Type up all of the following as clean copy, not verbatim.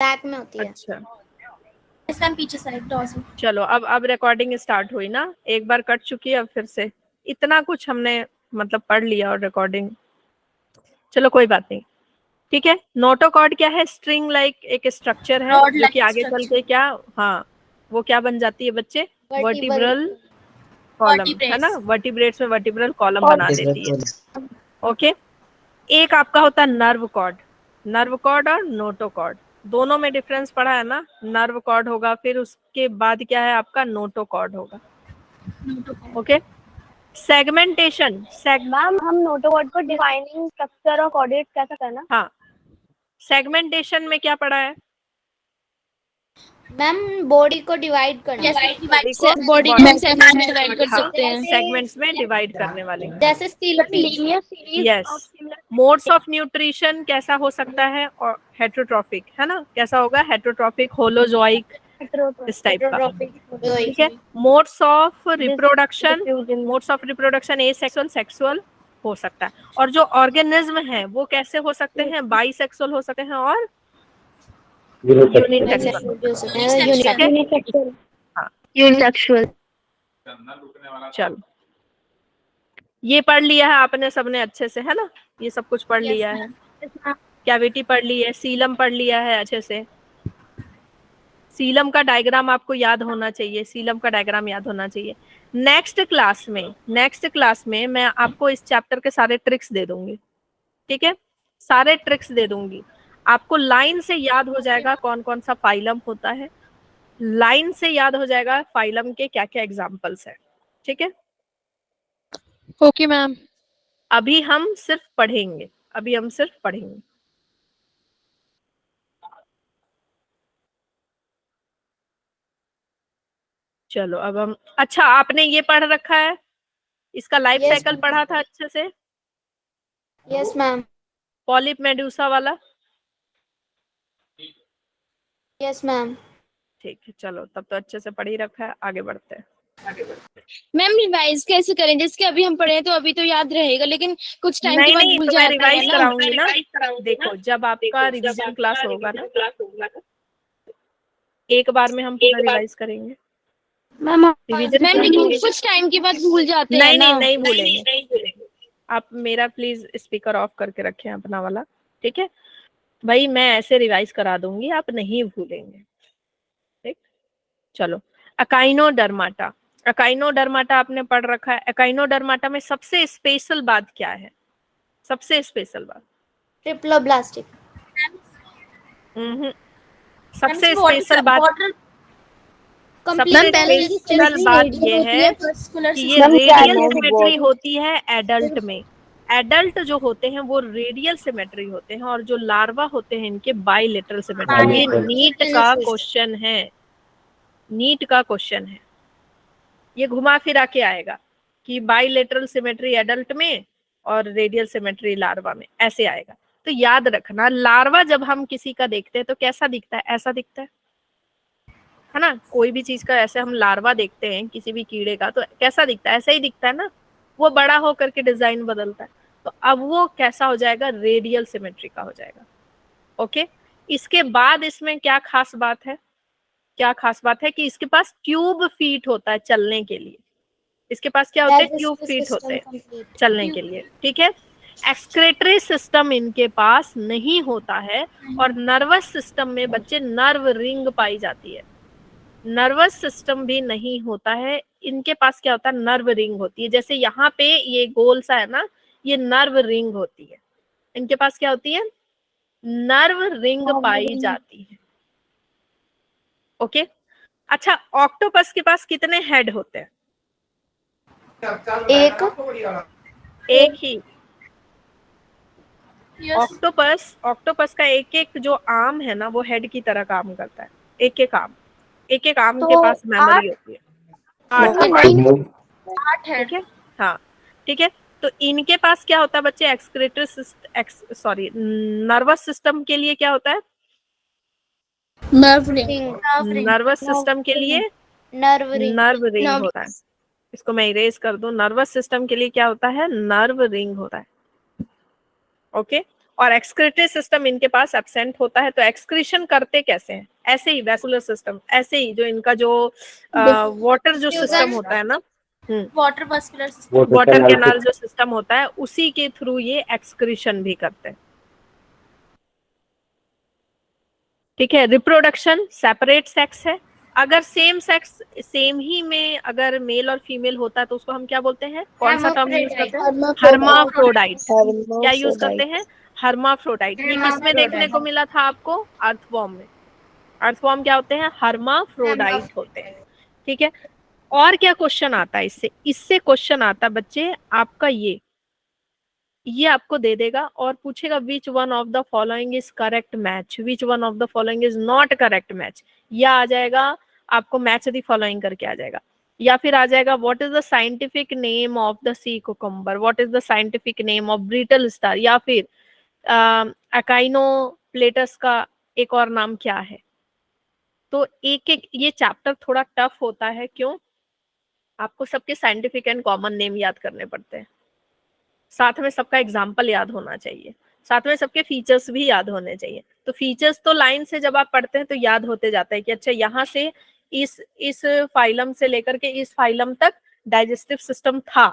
Back में होती है। अच्छा इस टाइम पीछे साइड डॉर्सल। चलो अब रिकॉर्डिंग स्टार्ट हुई ना, एक बार कट चुकी है, अब फिर से इतना कुछ हमने मतलब पढ़ लिया और रिकॉर्डिंग, चलो कोई बात नहीं, ठीक है। नोटोकॉर्ड क्या है? स्ट्रिंग लाइक एक स्ट्रक्चर है जो कि आगे चल के क्या, हाँ वो क्या बन जाती है बच्चे? वर्टिब्रल कॉलम, है ना, वर्टिब्रेट्स में वर्टिब्रल कॉलम बना देती है। ओके, एक आपका होता है नर्व कॉर्ड। नर्व कॉर्ड और नोटोकॉर्ड दोनों में डिफरेंस पढ़ा है ना। नर्व कॉर्ड होगा, फिर उसके बाद क्या है आपका? नोटोकॉर्ड होगा। Okay, segmentation. मैम हम नोटोकॉर्ड को डिफाइनिंग स्ट्रक्चर और कोऑर्डिनेट कैसा करना? हाँ, सेगमेंटेशन में क्या पढ़ा है मैम बॉडी को डिवाइड करना। बॉडी को हम सेगमेंट में डिवाइड कर सकते हैं। सेगमेंट्स में डिवाइड करने वाले। जैसे linear series yes, modes of nutrition कैसा हो सकता है? और हेटेरोट्रॉफिक, है ना, कैसा होगा? हेटेरोट्रॉफिक, होलोजोइक, इस टाइप का, ठीक है। Modes of reproduction, modes of reproduction asexual, sexual हो सकता है। और जो ऑर्गेनिज्म है वो कैसे हो सकते हैं? बाइसेक्सुअल हो सकते हैं और यूनिसेक्सुअल। चलो ये पढ़ लिया है आपने सबने अच्छे से, है ना, ये सब कुछ पढ़ लिया है। कैविटी पढ़ ली है, सीलम पढ़ लिया है अच्छे से। सीलम का डायग्राम आपको याद होना चाहिए, सीलम का डायग्राम याद होना चाहिए। नेक्स्ट क्लास में मैं आपको इस चैप्टर के सारे ट्रिक्स दे दूंगी, ठीक है, सारे ट्रिक्स दे दूंगी आपको। लाइन से याद हो जाएगा कौन कौन सा फाइलम होता है, लाइन से याद हो जाएगा फाइलम के क्या क्या एग्जाम्पल्स है, ठीक है। Okay ma'am. अभी हम सिर्फ पढ़ेंगे, चलो अब हम, अच्छा आपने ये पढ़ रखा है, इसका लाइफ साइकिल पढ़ा था अच्छे से? Yes ma'am. पॉलिप मेडूसा वाला? Yes ma'am. ठीक है, चलो तब तो अच्छे से पढ़ ही रखा है, आगे बढ़ते हैं। मैम रिवाइज कैसे करें? जैसे अभी हम पढ़े तो अभी तो याद रहेगा, लेकिन कुछ टाइम के बाद भूल तो मैं जाता है रिवाइज ना। कराऊंगी ना। देखो जब आपका रिवीजन क्लास होगा ना, एक बार में हम पूरा रिवाइज करेंगे। मैम रिवीजन मैम लेकिन कुछ टाइम के बाद भूल जाते हैं ना। नहीं भूलेंगे। आप मेरा प्लीज स्पीकर ऑफ करके रखें अपना वाला, ठीक है भाई, मैं ऐसे रिवाइज करा दूंगी, आप नहीं भूलेंगे, ठीक। चलो, अकाइनोडर्माटा। अकाइनोडर्माटा आपने पढ़ रखा है। अकाइनोडर्माटा में सबसे स्पेशल बात क्या है? सबसे स्पेशल बात? ट्रिप्लोब्लास्टिक। सबसे स्पेशल बात, ये है कि ये रेडियल सिमेट्री होती है एडल्ट में। एडल्ट जो होते हैं वो रेडियल सिमेट्री होते हैं, और जो लार्वा होते हैं इनके बाइलेटरल सिमेट्री। ये नीट का क्वेश्चन है, नीट का क्वेश्चन है, ये घुमा फिरा के आएगा कि बाइलेटरल सिमेट्री एडल्ट में और रेडियल सिमेट्री लार्वा में, ऐसे आएगा। तो याद रखना, लार्वा जब हम किसी का देखते हैं तो कैसा दिखता है? ऐसा दिखता है ना, कोई भी चीज का ऐसे हम लार्वा देखते हैं किसी भी कीड़े का तो कैसा दिखता है? ऐसा ही दिखता है ना, वो बड़ा होकर के डिजाइन बदलता है। तो अब वो कैसा हो जाएगा? रेडियल सिमेट्री का हो जाएगा। ओके, इसके बाद इसमें क्या खास बात है? क्या खास बात है कि इसके पास ट्यूब फीट होता है चलने के लिए। इसके पास क्या होते हैं? ट्यूब फीट होते हैं चलने के लिए, ठीक है। एक्सक्रेटरी सिस्टम इनके पास नहीं होता है, और नर्वस सिस्टम में बच्चे नर्व रिंग पाई जाती है। नर्वस सिस्टम भी नहीं होता है इनके पास, क्या होता है? नर्व रिंग होती है। जैसे यहाँ पे ये गोल सा है ना, ये नर्व रिंग होती है। इनके पास क्या होती है? नर्व रिंग पाई जाती है। ओके, अच्छा ऑक्टोपस के पास कितने हेड होते हैं? एक ही। ऑक्टोपस का एक एक जो आर्म है ना, वो हेड की तरह काम करता है। एक एक आर्म के पास मेमोरी होती है। 8 है, ठीक है, हाँ ठीक है। तो इनके पास क्या होता है बच्चे? एक्सक्रेटरी नर्वस सिस्टम के लिए क्या होता है? नर्वस सिस्टम के लिए नर्व रिंग होता है। इसको मैं इरेज कर दूं। नर्वस सिस्टम के लिए क्या होता है? नर्व रिंग होता है। ओके, और एक्सक्रीटरी सिस्टम इनके पास एब्सेंट होता है। तो एक्सक्रीशन करते कैसे हैं? ऐसे ही वैस्कुलर सिस्टम, ऐसे ही जो इनका जो वाटर जो सिस्टम होता है ना, water vascular system, water canal जो सिस्टम होता है, उसी के थ्रू ये एक्सक्रीशन भी करते हैं। ठीक है। रिप्रोडक्शन सेपरेट सेक्स है। अगर सेम सेक्स सेम ही में अगर मेल और फीमेल होता है तो उसको हम क्या बोलते हैं? कौन सा टर्म यूज करते हैं? हर्माफ्रोडाइट। क्या यूज करते हैं? हर्माफ्रोडाइट। ये किसमें देखने को मिला था आपको? अर्थवॉर्म में। अर्थवॉर्म क्या होते हैं? हर्माफ्रोडाइट होते हैं। ठीक है। और क्या क्वेश्चन आता है इससे? इससे क्वेश्चन आता है बच्चे आपका ये आपको दे देगा और पूछेगा which one of the following is correct match, which one of the following is not correct match. या आ जाएगा आपको मैच द फॉलोइंग करके आ जाएगा, या फिर आ जाएगा what is the scientific name of the sea cucumber, what is the scientific name of brittle star, या फिर अकाइनोप्लेटस का एक और नाम क्या है। तो एक एक ये चैप्टर थोड़ा टफ होता है। क्यों? आपको सबके साइंटिफिक एंड कॉमन नेम याद करने पड़ते हैं, साथ में सबका एग्जाम्पल याद होना चाहिए, साथ में सबके फीचर्स भी याद होने चाहिए। तो फीचर्स तो लाइन से जब आप पढ़ते हैं तो याद होते जाता है कि अच्छा यहाँ से इस फाइलम से लेकर के इस फाइलम तक डाइजेस्टिव सिस्टम था,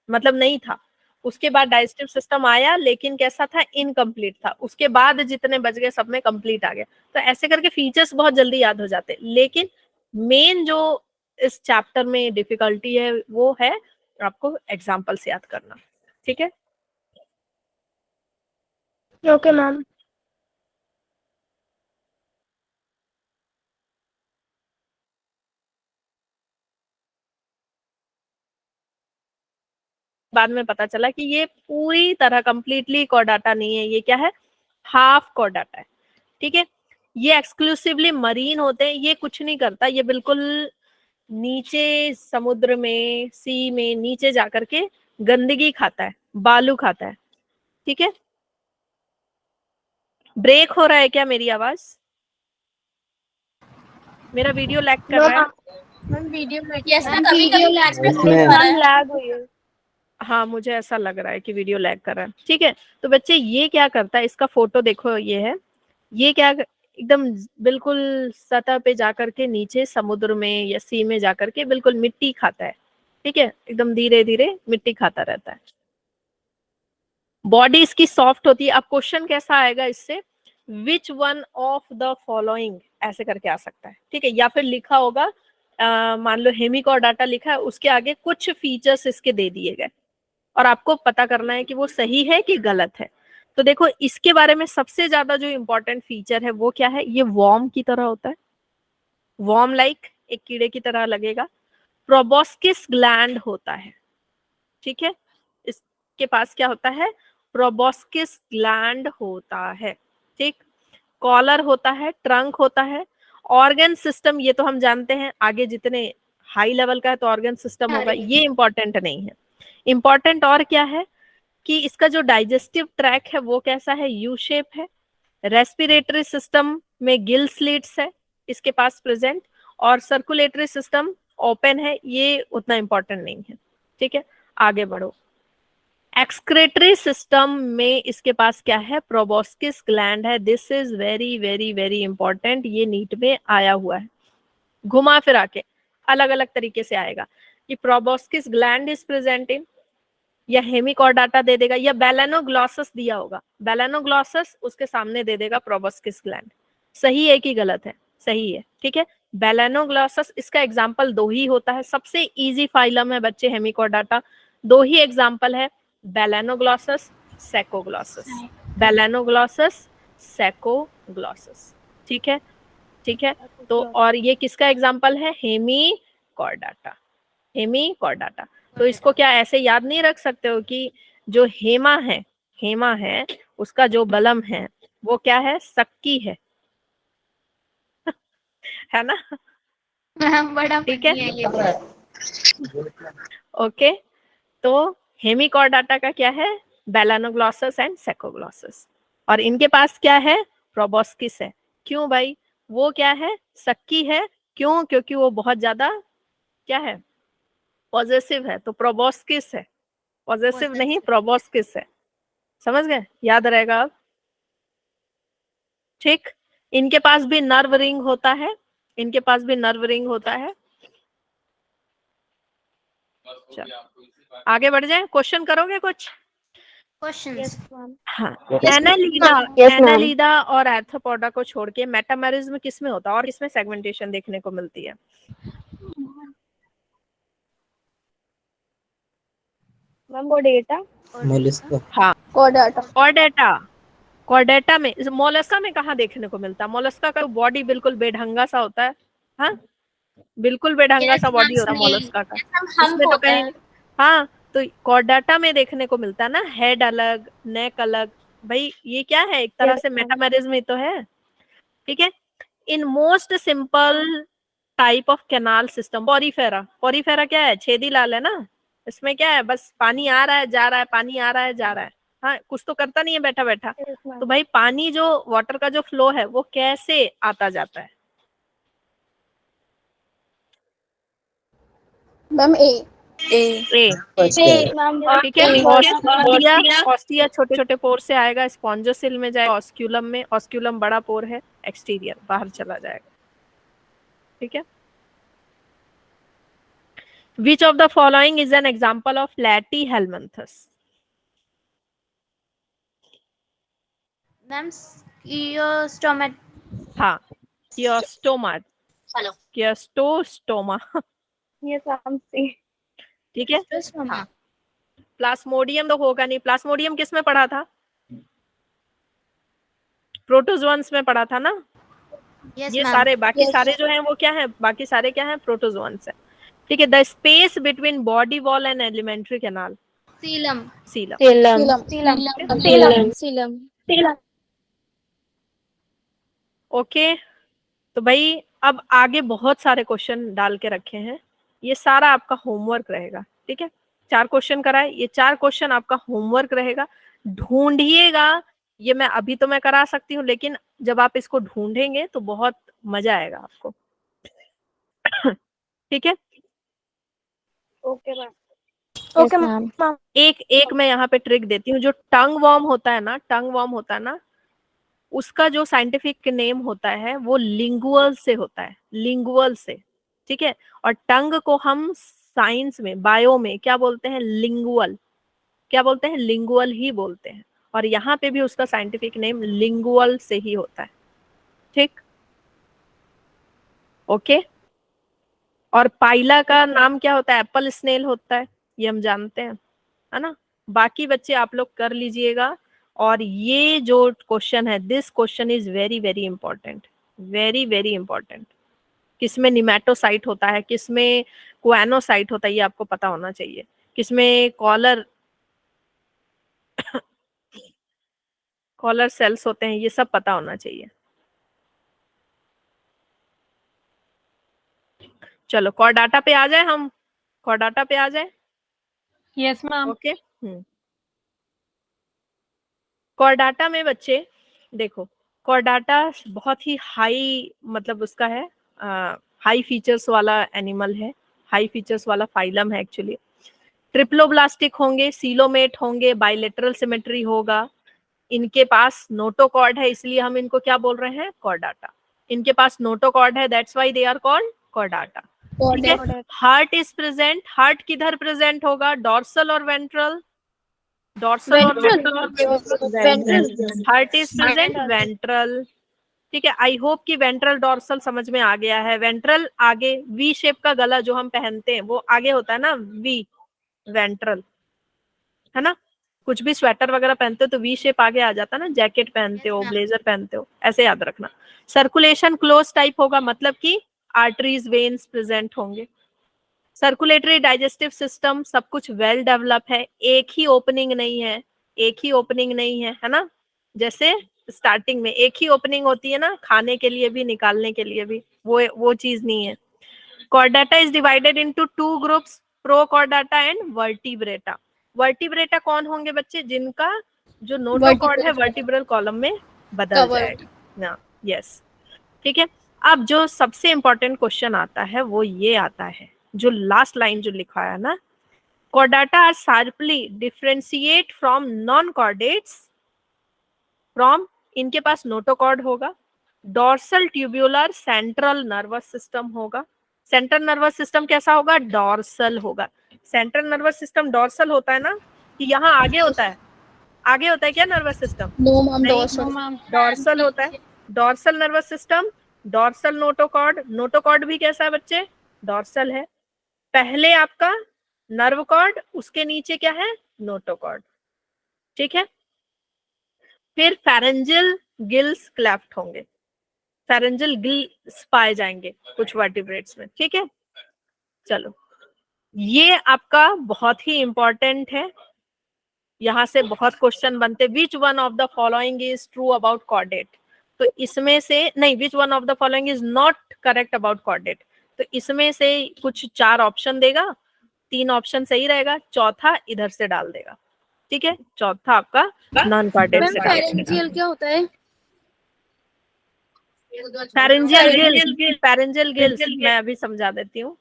मतलब नहीं था। उसके बाद डाइजेस्टिव सिस्टम आया लेकिन कैसा था? इनकम्प्लीट था। उसके बाद जितने बच गए सब में कंप्लीट आ गया। तो ऐसे करके फीचर्स बहुत जल्दी याद हो जाते हैं। लेकिन मेन जो इस चैप्टर में डिफिकल्टी है वो है आपको एग्जाम्पल से याद करना। ठीक है। Okay ma'am. बाद में पता चला कि ये पूरी तरह कंप्लीटली कोडाटा नहीं है, ये क्या है? हाफ कोडाटा है। ठीक है। ये एक्सक्लूसिवली मरीन होते हैं, ये कुछ नहीं करता, ये बिल्कुल नीचे समुद्र में, सी में नीचे जाकर के गंदगी खाता है, बालू खाता है। ठीक है। ब्रेक हो रहा है क्या मेरी आवाज? मेरा वीडियो लैग कर रहा है? मैम वीडियो यस मैम, कभी कभी लैग हुई है। हाँ, मुझे ऐसा लग रहा है कि वीडियो लैग कर रहा है। ठीक है। तो बच्चे ये क्या करता है, इसका फोटो देखो, ये है, ये क्या एकदम बिल्कुल सतह पे जाकर के नीचे समुद्र में या सी में जाकर के बिल्कुल मिट्टी खाता है। ठीक है। एकदम धीरे धीरे मिट्टी खाता रहता है। बॉडी इसकी सॉफ्ट होती है। अब क्वेश्चन कैसा आएगा इससे? Which one of the following, ऐसे करके आ सकता है। ठीक है। या फिर लिखा होगा मान लो हेमिकोडाटा लिखा है, उसके आगे कुछ फीचर्स इसके दे दिए गए और आपको पता करना है कि वो सही है कि गलत है। तो देखो इसके बारे में सबसे ज्यादा जो इंपॉर्टेंट फीचर है वो क्या है? ये वॉर्म की तरह होता है, वॉर्म लाइक एक कीड़े की तरह लगेगा। प्रोबोस्किस ग्लैंड होता है। ठीक है। इसके पास क्या होता है? प्रोबोस्किस ग्लैंड होता है। ठीक। कॉलर होता है, ट्रंक होता है। ऑर्गन सिस्टम ये तो हम जानते हैं, आगे जितने हाई लेवल का है तो ऑर्गन सिस्टम होगा, ये इंपॉर्टेंट नहीं है। इंपॉर्टेंट और क्या है कि इसका जो डाइजेस्टिव ट्रैक है वो कैसा है? यू शेप है। रेस्पिरेटरी सिस्टम में गिल स्लिट्स है इसके पास प्रेजेंट, और सर्कुलेटरी सिस्टम ओपन है, ये उतना इंपॉर्टेंट नहीं है। ठीक है। आगे बढ़ो। एक्सक्रेटरी सिस्टम में इसके पास क्या है? प्रोबोस्किस ग्लैंड है। This is very very very important, ये नीट में आया हुआ है, घुमा फिरा के अलग अलग तरीके से आएगा कि proboscis gland is present in, या हेमिकोडाटा दे देगा, या बेलेनोग्लॉसस दिया होगा, बेलेनोग्लॉसस उसके सामने दे देगा प्रोबोस्किस ग्लैंड। सही है कि गलत है? सही है। ठीक है। बेलेनोग्लॉसस, इसका एग्जाम्पल दो ही होता है, सबसे इजी फाइलम है बच्चे हेमिकोडाटा, दो ही एग्जाम्पल है, बेलेनोग्लॉसस, सेकोग्लॉसस, बेलेनोग्लॉसस, सेकोग्लॉसस। ठीक है। ठीक है। तो और ये किसका एग्जाम्पल है? हेमिकोडाटा, हेमिकोडाटा। तो इसको क्या ऐसे याद नहीं रख सकते हो कि जो हेमा है उसका जो बलम है वो क्या है? सक्की है है ना? बड़ा ठीक फनी है। है ये। ओके। तो हेमिकोडाटा का क्या है? बेलानोग्लॉसस एंड सेकोग्लॉसस। और इनके पास क्या है? प्रोबोस्किस है। क्यों भाई? वो क्या है? सक्की है। क्यों? क्योंकि वो बहुत ज्यादा क्या है? पॉजेसिव है, तो प्रोबोस्किस है। पॉजेसिव नहीं, प्रोबोस्किस है। समझ गए? याद रहेगा अब। ठीक, इनके पास भी नर्व रिंग होता है, इनके पास भी नर्व रिंग होता है। आगे बढ़ जाए, क्वेश्चन करोगे कुछ? क्वेश्चंस। हाँ, Yes, Annelida, Yes, ma'am. Annelida और आर्थ्रोपोडा को छोड़ के मेटामेरिज्म किसमें होता है और किसमें सेगमेंटेशन देखने को मिलती है? मैम कोडेटा मोलस्का। हाँ, कोडाटा कॉर्डेटा, कॉर्डेटा में। मोलस्का में कहाँ देखने को मिलता है? मोलस्का का बॉडी बिल्कुल बेढंगा सा होता है, हाँ, बिल्कुल बेढंगा सा बॉडी होता है मोलस्का का, उसमें तो कहीं, हाँ, तो कॉर्डेटा में देखने को मिलता है ना, हेड अलग, नेक अलग। भाई ये क्या है? एक तरह से मेटामेरिज्म ही तो है, ठीक है। In most simple type of canal system, Porifera, Porifera क्या है? छेदी लाल है ना, इसमें क्या है? बस पानी आ रहा है जा रहा है, पानी आ रहा है जा रहा है, हाँ, कुछ तो करता नहीं है बैठा बैठा। तो भाई पानी जो वाटर का जो फ्लो है वो कैसे आता जाता है? मैम ए ए, मैम ठीक है। ऑस्टिया, ऑस्टिया छोटे छोटे पोर से आएगा, स्पॉन्जोसिल में जाएगा, ऑस्क्यूलम में, ऑस्क्यूलम बड़ा पोर है, एक्सटीरियर बाहर चला जाएगा, ठीक है। Which of the following is an example of Platyhelminthes? Ma'am stomate. हाँ, Cleostoma, Cleostostoma, ये मैम सी ठीक है। हाँ, प्लास्मोडियम तो होगा नहीं, प्लास्मोडियम किस में पढ़ा था? प्रोटोजोअन्स में पढ़ा था ना। यस ये मैम। सारे बाकी सारे जो हैं वो क्या है? बाकी सारे क्या हैं? प्रोटोजोअन्स है, ठीक है। The space between body wall and alimentary canal, coelom. Coelom, coelom okay. तो भाई अब आगे बहुत सारे क्वेश्चन डाल के रखे हैं, ये सारा आपका होमवर्क रहेगा, ठीक है। 4 क्वेश्चन कराए, ये 4 क्वेश्चन आपका होमवर्क रहेगा, ढूंढिएगा। ये मैं अभी तो मैं करा सकती हूँ, लेकिन जब आप इसको ढूंढेंगे तो बहुत मजा आएगा आपको, ठीक है। ओके मैम ओके मैम एक मैं यहाँ पे ट्रिक देती हूँ। जो टंग वॉर्म होता है ना, टंग वॉर्म होता है ना, उसका जो साइंटिफिक नेम होता है वो लिंगुअल से होता है, लिंगुअल से, ठीक है। और टंग को हम साइंस में, बायो में क्या बोलते हैं? लिंगुअल। क्या बोलते हैं? लिंगुअल ही बोलते हैं। और यहाँ पे भी उसका साइंटिफिक नेम लिंगुअल से ही होता है, ठीक, ओके। और पाइला का नाम क्या होता है? एप्पल स्नेल होता है, ये हम जानते हैं, है ना। बाकी बच्चे आप लोग कर लीजिएगा। और ये जो क्वेश्चन है, this question is very very important, very very important. किसमें निमेटोसाइट होता है, किसमें क्वानोसाइट होता है, ये आपको पता होना चाहिए। किसमें कॉलर कॉलर सेल्स होते हैं, ये सब पता होना चाहिए। चलो कॉर्डाटा पे आ जाए, हम कॉर्डाटा पे आ जाए। Yes ma'am. ओके, कॉर्डाटा में बच्चे देखो, कॉर्डाटा बहुत ही हाई, मतलब उसका है हाई फीचर्स वाला एनिमल है, हाई फीचर्स वाला फाइलम है एक्चुअली। ट्रिप्लोब्लास्टिक होंगे, सीलोमेट होंगे, बाइलेटरल सिमेट्री होगा। इनके पास नोटोकॉर्ड है, इसलिए हम इनको क्या बोल रहे हैं? कॉर्डाटा। इनके पास नोटोकॉर्ड है, that's why they are called Chordata, ठीक है। हार्ट इज प्रेजेंट, हार्ट किधर प्रेजेंट होगा? डॉर्सल और वेंट्रल? डॉर्सल और ventral. Heart is present ventral, ठीक है। आई होप कि वेंट्रल डॉर्सल समझ में आ गया है। वेंट्रल आगे, वी शेप का गला जो हम पहनते हैं वो आगे होता है ना, वी, वेंट्रल, है ना। कुछ भी स्वेटर वगैरह पहनते हो तो वी शेप आगे आ जाता है ना, जैकेट पहनते हो, ब्लेजर पहनते हो, ऐसे याद रखना। सर्कुलेशन क्लोज टाइप होगा, मतलब कि आर्टरीज, वेन्स प्रेजेंट होंगे। सर्कुलेटरी डाइजेस्टिव सिस्टम सब कुछ वेल डेवलप है, एक ही ओपनिंग नहीं है, एक ही ओपनिंग नहीं है ना। जैसे स्टार्टिंग में एक ही ओपनिंग होती है ना, खाने के लिए भी निकालने के लिए भी, वो चीज नहीं है। Chordata is divided into 2 groups, Prochordata and Vertebrata. Vertebrata कौन होंगे बच्चे? जिनका जो नोटोकॉर्ड है वर्टिब्रल कॉलम में बदल जाएगा ना, यस, ठीक है। अब जो सबसे इंपॉर्टेंट क्वेश्चन आता है वो ये आता है, जो लास्ट लाइन जो लिखा है ना, Chordata are sharply differentiate from non chordates from इनके पास नोटोकॉर्ड होगा, dorsal tubular central nervous system होगा। सेंट्रल नर्वस सिस्टम कैसा होगा? डॉर्सल होगा। सेंट्रल नर्वस सिस्टम डॉर्सल होता है ना, कि यहाँ आगे होता है, आगे होता है क्या नर्वस सिस्टम? नो मैम, नहीं, नो मैम। डॉर्सल होता है। Dorsal nervous system, dorsal notochord. Notochord भी कैसा है बच्चे? डॉर्सल है। पहले आपका नर्व कॉर्ड, उसके नीचे क्या है? नोटोकॉर्ड। ठीक है। फिर फेरेंजियल गिल्स क्लेफ्ट होंगे, फेरेंजियल गिल्स पाए जाएंगे कुछ वर्टिब्रेट्स में। ठीक है, चलो ये आपका बहुत ही इंपॉर्टेंट है, यहां से बहुत क्वेश्चन बनते। Which one of the following is true about chordate? तो इसमें से नहीं, which one of the following is not correct about chordate? तो इसमें से कुछ 4 ऑप्शन देगा, 3 ऑप्शन सही रहेगा, चौथा इधर से डाल देगा। ठीक है, चौथा आपका नॉन कॉर्डेट मैम से डाल देगा। फेरेंजियल क्या होता है? फेरेंजियल गिल्स, फेरेंजियल गिल्स मैं अभी समझा देती हूँ।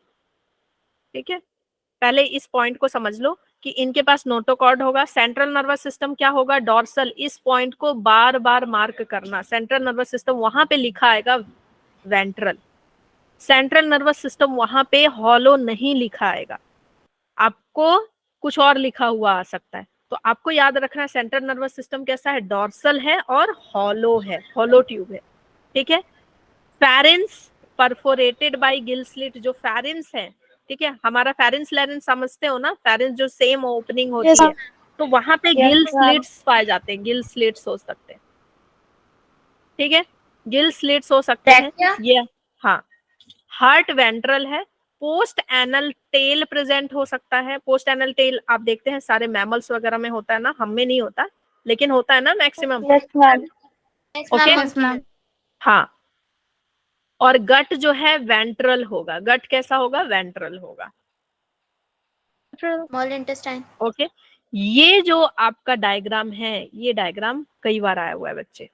ठीक है, पहले इस पॉइंट को समझ लो कि इनके पास नोटोकॉर्ड होगा, सेंट्रल नर्वस सिस्टम क्या होगा? डॉर्सल। इस पॉइंट को बार बार मार्क करना, सेंट्रल नर्वस सिस्टम वहां पे लिखा आएगा वेंट्रल, सेंट्रल नर्वस सिस्टम वहां पे हॉलो नहीं लिखा आएगा, आपको कुछ और लिखा हुआ आ सकता है। तो आपको याद रखना सेंट्रल नर्वस सिस्टम कैसा है? डॉर्सल है और हॉलो है, हॉलो ट्यूब है। ठीक है। फेरेंस परफोरेटेड बाय गिल स्लिट, जो फेरेंस है, ठीक है, हमारा फेरेंस लैरेंस समझते हो ना, फेरेंस जो सेम ओपनिंग होती है, तो वहां पे गिल स्लिट्स पाए जाते हैं, गिल स्लिट्स हो सकते हैं। ठीक है, गिल स्लिट्स हो सकते हैं ये। हाँ, हार्ट वेंट्रल है। पोस्ट एनल टेल प्रेजेंट हो सकता है। पोस्ट एनल टेल आप देखते हैं सारे मैमल्स वगैरह में होता है ना, हम में नहीं होता लेकिन होता है ना मैक्सिमम। ओके, हाँ। और गट जो है वेंट्रल होगा। गट कैसा होगा? वेंट्रल होगा। Small intestine. ओके, ये जो आपका डायग्राम है, ये डायग्राम कई बार आया हुआ है बच्चे,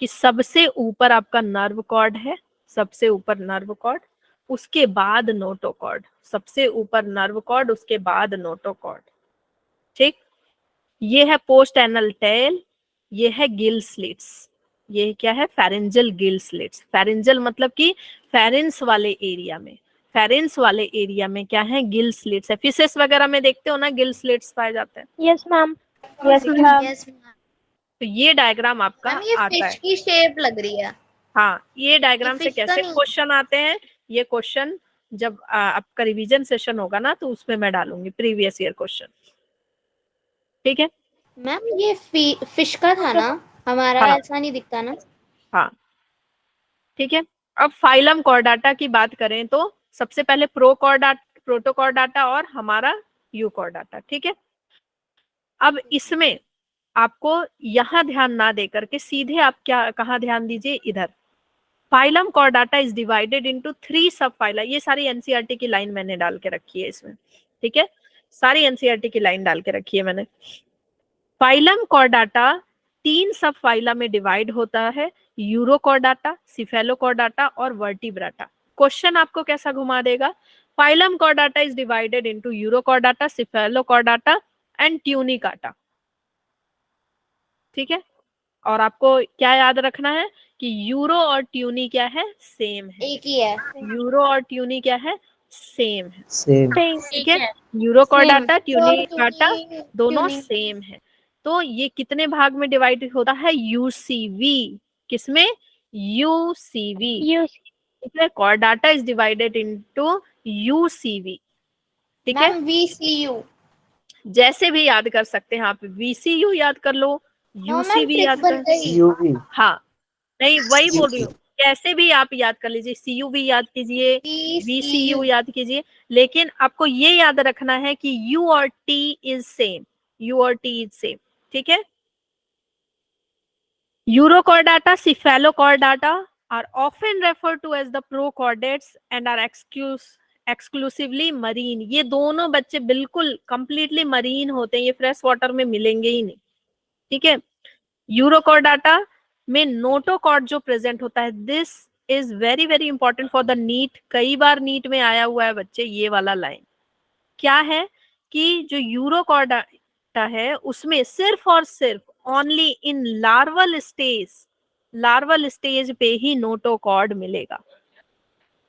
कि सबसे ऊपर आपका नर्व कॉर्ड है, सबसे ऊपर नर्व कॉर्ड, उसके बाद नोटोकॉर्ड, सबसे ऊपर नर्व कॉर्ड, उसके बाद नोटोकॉर्ड। ठीक, ये है पोस्ट एनल टेल, ये है गिल स्लिट्स, ये क्या है? Pharyngeal gill slits. फेरेंजियल मतलब कि फेरेंस वाले एरिया में, फेरेंस वाले एरिया में क्या है? गिल स्लिट्स है। फिशेस वगैरह में देखते हो ना, गिल स्लिट्स पाए जाते हैं। Yes ma'am, yes ma'am. Yes ma'am. तो ये डायग्राम आपका मैम ये आता फिश है। की शेप लग रही है। हाँ, ये डायग्राम से फिश का कैसे नहीं। क्वेश्चन आते हैं, ये क्वेश्चन जब आपका रिवीजन सेशन होगा ना, तो उसमें मैं डालूंगी प्रीवियस ईयर क्वेश्चन। ठीक है। मैम ये फिश का था ना, हमारा हाँ, ऐसा नहीं दिखता ना। हाँ, ठीक है। अब फाइलम कॉर्डाटा की बात करें तो सबसे पहले प्रोटोकॉर्डाटा और हमारा यूकॉर्डाटा। ठीक है। अब इसमें आपको यहाँ ध्यान ना दे करके सीधे आप क्या कहाँ ध्यान दीजिए? इधर। Phylum Chordata is divided into 3 सब फाइला। ये सारी एनसीईआरटी की लाइन मैंने डाल के रखी है इसमें। ठीक है, सारी एनसीईआरटी की लाइन डाल के रखी है मैंने। फाइलम कॉर्डाटा 3 सब फाइला में डिवाइड होता है, यूरोकॉर्डाटा, सिफेलोकॉर्डाटा और वर्टिब्राटा। क्वेश्चन आपको कैसा घुमा देगा? Phylum Chordata is divided into Urochordata, Cephalochordata and Tunicata. ठीक है, और आपको क्या याद रखना है कि यूरो और ट्यूनी क्या है? सेम है। एक ही है। यूरो और ट्यूनी क्या है? सेम है। सेम। ठीक है, यूरोकॉर्डाटा, ट्यूनिकाटा दोनों ट्यूनिंग। सेम है। तो ये कितने भाग में डिवाइड होता है? यूसीवी। किसमें? यूसीवी। ठीक है, कॉर्डाटा इज डिवाइडेड इनटू यूसीवी। ठीक है, मैम VCU। जैसे भी याद कर सकते हैं आप, वीसीयू याद कर लो, यूसीवी याद कर। सीयूवी। हाँ, नहीं वही बोल रही हूँ, कैसे भी आप याद कर लीजिए, सीयूवी याद कीजिए, वीसीयू याद कीजिए, लेकिन आपको ये याद रखना है कि यू और टी इज सेम, यू और टी इज सेम। ठीक है। Urochordata, Cephalochordata are often refer to as the prochordates and are exclusively marine. ये दोनों बच्चे बिल्कुल कंप्लीटली मरीन होते हैं, ये फ्रेश वाटर में मिलेंगे ही नहीं। ठीक है। यूरोकॉर्डाटा में नोटोकॉर्ड जो प्रेजेंट होता है, this is very very important for the NEET. कई बार नीट में आया हुआ है बच्चे ये वाला लाइन। क्या है कि जो यूरोकॉर्डाटा है उसमें सिर्फ और सिर्फ only in larval stage larval stage पे ही नोटोकॉर्ड मिलेगा,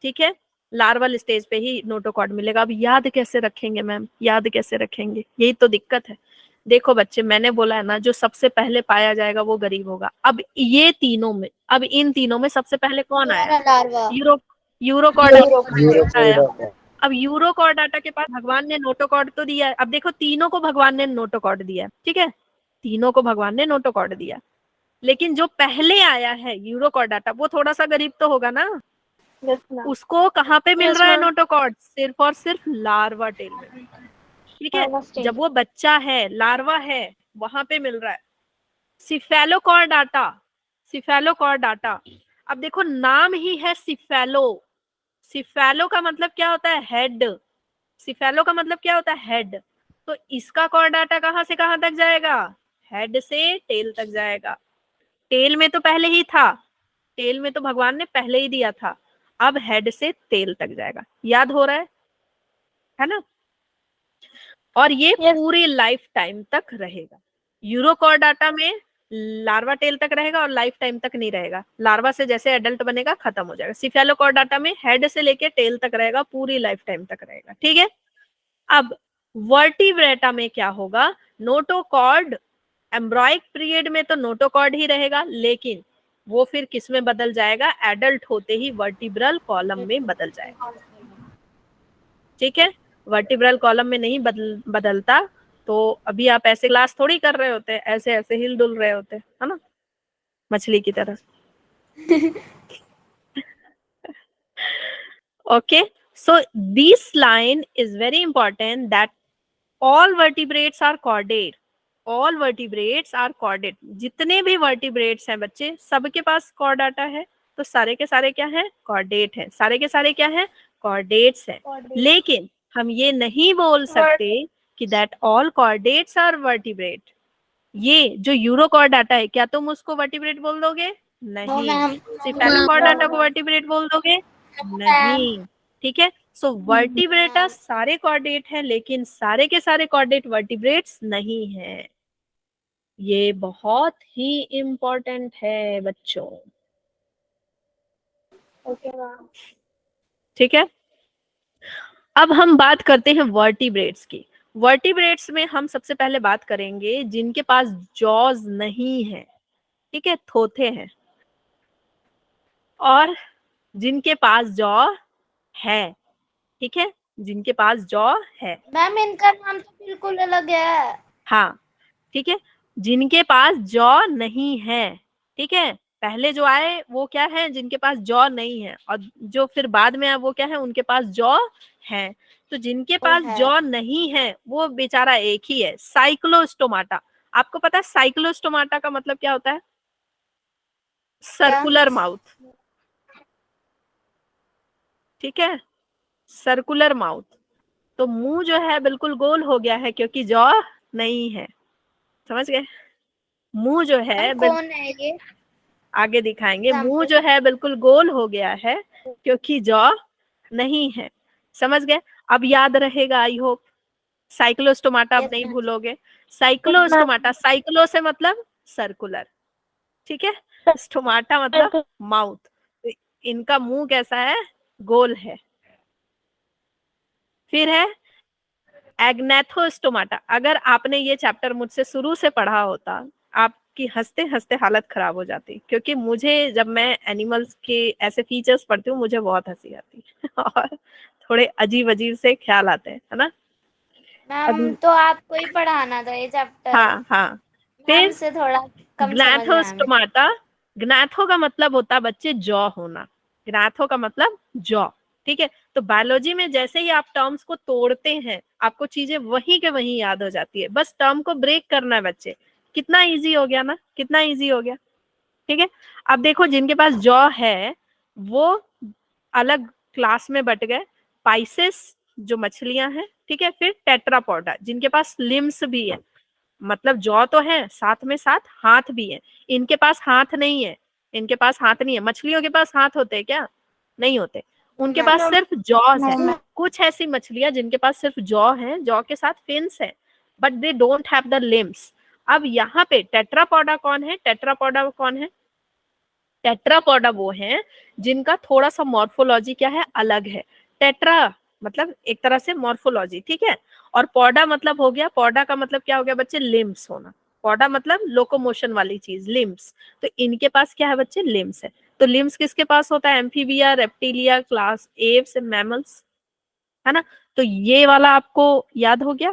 ठीक है, लार्वल स्टेज पे ही नोटोकॉर्ड मिलेगा। अब याद कैसे रखेंगे मैम, याद कैसे रखेंगे, यही तो दिक्कत है। देखो बच्चे, मैंने बोला है ना, जो सबसे पहले पाया जाएगा वो गरीब होगा। अब ये तीनों में, अब इन तीनों में सबसे पहले कौन आया? लार्वा। यूरोकॉर्ड आया। अब यूरोकॉर्डाटा के पास भगवान ने नोटोकॉर्ड तो दिया है। अब देखो, तीनों को भगवान ने नोटोकॉर्ड दिया है, ठीक है, तीनों को भगवान ने नोटोकॉर्ड दिया, लेकिन जो पहले आया है यूरोकॉर्डाटा, वो थोड़ा सा गरीब तो होगा ना। Yes, ma'am. उसको कहाँ पे मिल Yes, रहा है ma'am. नोटोकॉर्ड? सिर्फ और सिर्फ लार्वा टेल में, ठीक है, Larva stage. जब वो बच्चा है, लार्वा है, वहां पे मिल रहा है। सिफेलोकॉर्डाटा, सिफेलोकॉर्डाटा, अब देखो नाम ही है सिफेलो। सिफेलो का मतलब क्या होता है? हेड। सिफेलो का मतलब क्या होता है? हेड। तो इसका कॉर्डाटा कहाँ से कहाँ तक जाएगा? हेड से टेल तक जाएगा। टेल में तो पहले ही था, टेल में तो भगवान ने पहले ही दिया था, अब हेड से टेल तक जाएगा। याद हो रहा है ना? और ये पूरी लाइफ टाइम तक रहेगा। यूरोकॉर्डाटा में लार्वा टेल तक रहेगा और लाइफ टाइम तक नहीं रहेगा। लार्वा से जैसे एडल्ट बनेगा खत्म हो जाएगा। सिफेलोकॉर्डाटा में हेड से लेके टेल तक रहेगा, पूरी लाइफ टाइम तक रहेगा, ठीक है। अब वर्टिब्रेटा में क्या होगा? नोटोकॉर्ड, एम्ब्रॉइक पीरियड में तो नोटोकॉर्ड ही रहेगा, लेकिन वो फिर किस में बदल जाएगा? एडल्ट होते ही वर्टिब्रल कॉलम में बदल जाएगा, ठीक है। वर्टिब्रल कॉलम में नहीं बदलता तो अभी आप ऐसे क्लास थोड़ी कर रहे होते, ऐसे ऐसे हिल डुल रहे होते, है ना, मछली की तरह। Okay, so this line is very important that all vertebrates are chordate. All vertebrates are chordate. जितने भी vertebrates हैं बच्चे, सबके पास chordata है, तो सारे के सारे क्या हैं? chordate हैं। सारे के सारे क्या हैं? chordates हैं। लेकिन हम ये नहीं बोल सकते कि that all chordates are vertebrate। ये जो यूरोकॉर्डाटा है, क्या तुम उसको वर्टिब्रेट बोल दोगे? नहीं। सिफेलोकॉर्डाटा को वर्टिब्रेट बोल दोगे? नहीं, ठीक है। सो वर्टिब्रेटा सारे कॉर्डेट हैं, लेकिन सारे के सारे कॉर्डेट वर्टिब्रेट्स नहीं हैं। ये बहुत ही इम्पोर्टेंट है बच्चों, Okay, ma'am. ठीक है। अब हम बात करते हैं वर्टिब्रेट्स की। वर्टिब्रेट्स में हम सबसे पहले बात करेंगे जिनके पास जॉज नहीं है, ठीक है, थोथे हैं, और जिनके पास जॉ है, ठीक है, जिनके पास जॉ है। मैम इनका नाम तो बिल्कुल अलग है। हाँ, ठीक है, जिनके पास जॉ नहीं है, ठीक है, पहले जो आए वो क्या है? जिनके पास जॉ नहीं है, और जो फिर बाद में आए वो क्या है? उनके पास जॉ है। तो जिनके पास जॉ नहीं है वो बेचारा एक ही है, साइक्लोस्टोमाटा। आपको पता है साइक्लोस्टोमाटा का मतलब क्या होता है? सर्कुलर माउथ, ठीक है, सर्कुलर माउथ। तो मुंह जो है बिल्कुल गोल हो गया है क्योंकि जॉ नहीं है, समझ गए? मुंह जो है कौन है ये? आगे दिखाएंगे। मुंह जो है बिल्कुल गोल हो गया है क्योंकि जॉ नहीं है, समझ गए? अब याद रहेगा, आई होप। साइक्लोस्टोमाटा अब नहीं भूलोगे। साइक्लोस्टोमाटा, साइक्लो से मतलब सर्कुलर, ठीक है, स्टोमाटा मतलब माउथ। तो इनका मुंह कैसा है? गोल है। फिर है एग्नेथोस्टोमाटा। अगर आपने ये चैप्टर मुझसे शुरू से पढ़ा होता, आपकी हंसते हंसते हालत खराब हो जाती, क्योंकि मुझे जब मैं एनिमल्स के ऐसे फीचर्स पढ़ती हूँ मुझे बहुत हंसी आती है और थोड़े अजीब अजीब से ख्याल आते हैं, है ना। मैम तो आपको ही पढ़ाना था ये चैप्टर। हाँ हाँ। फिर से थोड़ा कम ग्नैथोस्टोमाटा। ग्नैथो का मतलब होता है बच्चे जॉ होना। ग्नैथो का मतलब जॉ, ठीक है। तो बायोलॉजी में जैसे ही आप टर्म्स को तोड़ते हैं आपको चीजें वहीं के वहीं याद हो जाती है। बस टर्म को ब्रेक करना है बच्चे। कितना इजी हो गया ना, कितना इजी हो गया, ठीक है। अब देखो जिनके पास जॉ है वो अलग क्लास में बट गए। पाइसेस जो मछलियां हैं, ठीक है। फिर टेट्रापोडा जिनके पास लिम्स भी है, मतलब जॉ तो है साथ में साथ हाथ भी है। इनके पास हाथ नहीं है, इनके पास हाथ नहीं है। मछलियों के पास हाथ होते हैं क्या? नहीं होते, उनके पास सिर्फ जॉज है। कुछ ऐसी मछलियां जिनके पास सिर्फ जॉ है, जॉ के साथ फिन्स है, but they don't have the limbs. अब यहाँ पे टेट्रापोडा कौन है? टेट्रापोडा कौन है? टेट्रापोडा वो हैं जिनका थोड़ा सा मॉर्फोलॉजी क्या है, अलग है। टेट्रा मतलब एक तरह से मॉर्फोलॉजी, ठीक है। और पौडा मतलब हो गया, पौडा का मतलब क्या हो गया बच्चे, लिम्स होना। पौडा मतलब लोकोमोशन वाली चीज, लिम्स। तो इनके पास क्या है बच्चे, लिम्स है। तो लिम्स किसके पास होता है, amphibia, reptilia, class Aves, mammals, है ना। तो ये वाला आपको याद हो गया,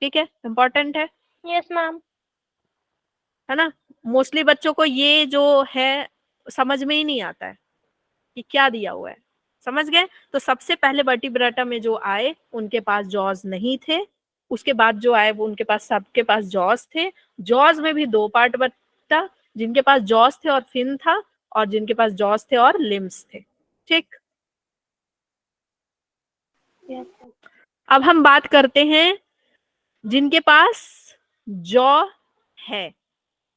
ठीक है, इंपॉर्टेंट है यस मैम। है ना। मोस्टली बच्चों को ये जो है समझ में ही नहीं आता है कि क्या दिया हुआ है, समझ गए। तो सबसे पहले वर्टिब्रेटा में जो आए उनके पास जॉज नहीं थे, उसके बाद जो आए वो उनके पास सबके पास जॉज थे। जॉज में भी दो पार्ट बटा, जिनके पास जॉज थे और फिन था, और जिनके पास जॉज थे और लिम्स थे, ठीक। अब हम बात करते हैं जिनके पास जॉ है,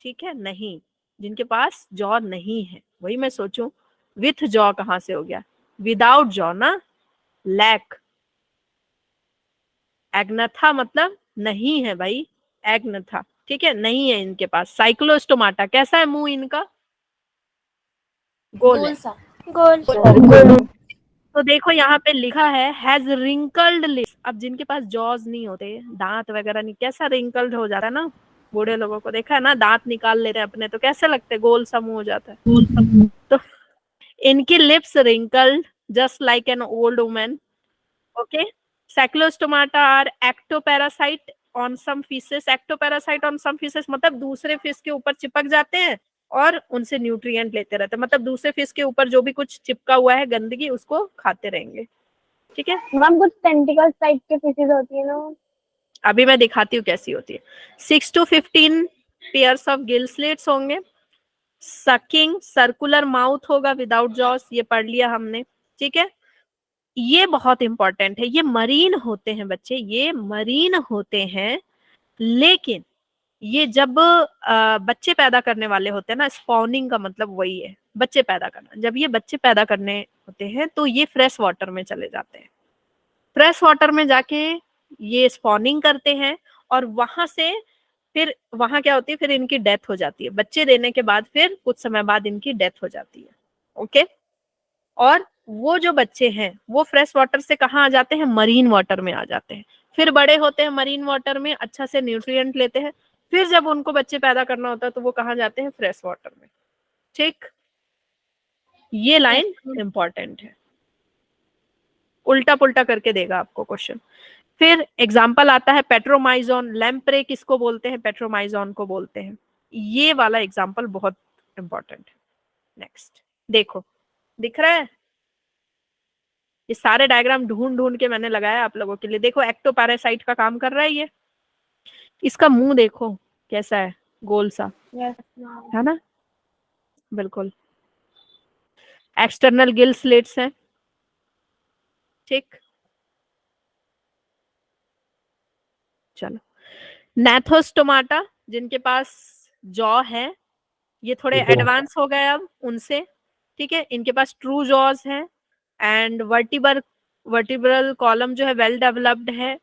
ठीक है, नहीं, जिनके पास जॉ नहीं है। वही मैं सोचूं विथ जॉ कहां से हो गया, विदाउट जॉ ना, लैक। एग्नथा मतलब नहीं है भाई, एग्नथा, ठीक है, नहीं है इनके पास। साइक्लोस्टोमाटा कैसा है मुंह इनका, गोल है। गोल। तो देखो यहाँ पे लिखा है हैज रिंकल्ड लिप्स। अब जिनके पास जॉज नहीं होते, दांत वगैरह नहीं, कैसा रिंकल्ड हो जाता है ना, बूढ़े लोगों को देखा है ना, दांत निकाल ले रहे हैं अपने तो कैसे लगते, गोल सा मुंह हो जाता है। तो इनकी lips wrinkled just like an old woman, okay. Cyclostomata are ectoparasite on some fishes. Ectoparasite on some fishes मतलब दूसरे फिश के ऊपर चिपक जाते हैं और उनसे न्यूट्रिएंट लेते रहते हैं, मतलब दूसरे फिश के ऊपर जो भी कुछ चिपका हुआ है गंदगी उसको खाते रहेंगे, ठीक है। मैम कुछ टेंटिकल्स टाइप के फिशेस होती है ना, अभी मैं दिखाती हूँ कैसी होती है। 6 to 15 pairs of gill slits होंगे। सकिंग, सर्कुलर माउथ होगा विदाउट जॉस, ये पढ़ लिया हमने, ठीक है। ये बहुत इंपॉर्टेंट है, ये मरीन होते हैं बच्चे, ये मरीन होते हैं, लेकिन ये जब बच्चे पैदा करने वाले होते हैं ना, स्पॉनिंग का मतलब वही है बच्चे पैदा करना। जब ये बच्चे पैदा करने होते हैं तो ये फ्रेश वाटर में चले जाते हैं, फ्रेश वाटर में जाके ये स्पॉनिंग करते हैं, और वहां से फिर वहां क्या होती है, फिर इनकी डेथ हो जाती है। बच्चे देने के बाद फिर कुछ समय बाद इनकी डेथ हो जाती है, ओके। और वो जो बच्चे हैं वो फ्रेश वाटर से कहाँ आ जाते हैं, मरीन वाटर में आ जाते हैं। फिर बड़े होते हैं मरीन वाटर में, अच्छा से न्यूट्रिएंट लेते हैं, फिर जब उनको बच्चे पैदा करना होता है तो वो कहाँ जाते हैं, फ्रेश वाटर में, ठीक। ये लाइन इंपॉर्टेंट है, उल्टा पुल्टा करके देगा आपको क्वेश्चन। फिर एग्जाम्पल आता है पेट्रोमाइजोन। लैम्प्रे किसको बोलते हैं, पेट्रोमाइजोन को बोलते हैं। ये वाला एग्जाम्पल बहुत इंपॉर्टेंट है। नेक्स्ट देखो, दिख रहा है, ये सारे डायग्राम ढूंढ ढूंढ के मैंने लगाया आप लोगों के लिए। देखो एक्टोपैरासाइट का काम कर रहा है ये, इसका मुंह देखो कैसा है, गोल सा, है ना, बिल्कुल। एक्सटर्नल गिल स्लिट्स हैं, ठीक। चलो, नैथोस्टोमाटा जिनके पास जॉ है, ये थोड़े एडवांस हो गए अब उनसे, ठीक है। इनके पास ट्रू जॉज है, एंड वर्टिब्रल कॉलम जो है वेल डेवलप्ड है,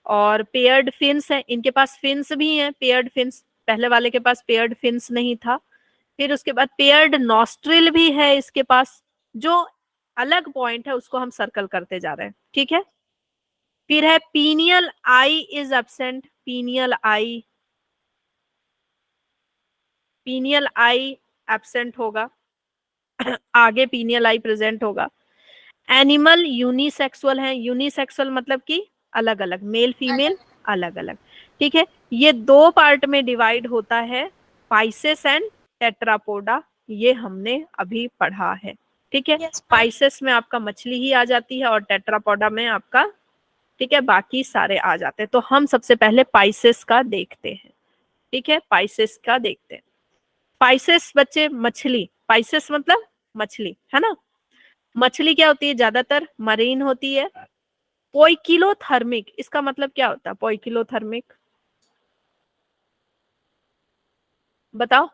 और पेयर्ड फिन्स है। इनके पास फिन्स भी हैं, पेयर्ड फिन्स, पहले वाले के पास पेयर्ड फिन्स नहीं था। फिर उसके बाद पेयर्ड नॉस्ट्रिल भी है इसके पास। जो अलग पॉइंट है उसको हम सर्कल करते जा रहे हैं, ठीक है। फिर है pineal I is absent. Pineal I, pineal I absent होगा, आगे पीनियल आई प्रेजेंट होगा। एनिमल यूनिसेक्सुअल है। यूनिसेक्सुअल मतलब कि अलग अलग, मेल फीमेल अलग अलग, ठीक है। ये दो पार्ट में डिवाइड होता है, पाइसेस एंड टेट्रापोडा, ये हमने अभी पढ़ा है, ठीक है। पाइसेस में आपका मछली ही आ जाती है और टेट्रापोडा में आपका, ठीक है, बाकी सारे आ जाते हैं। तो हम सबसे पहले पाइसेस का देखते हैं, ठीक है, पाइसेस का देखते हैं। पाइसेस बच्चे मछली, पाइसेस मतलब मछली, है ना। मछली क्या होती है, ज्यादातर मरीन होती है। पोइकिलोथर्मिक, इसका मतलब क्या होता है, पोइकिलोथर्मिक बताओ।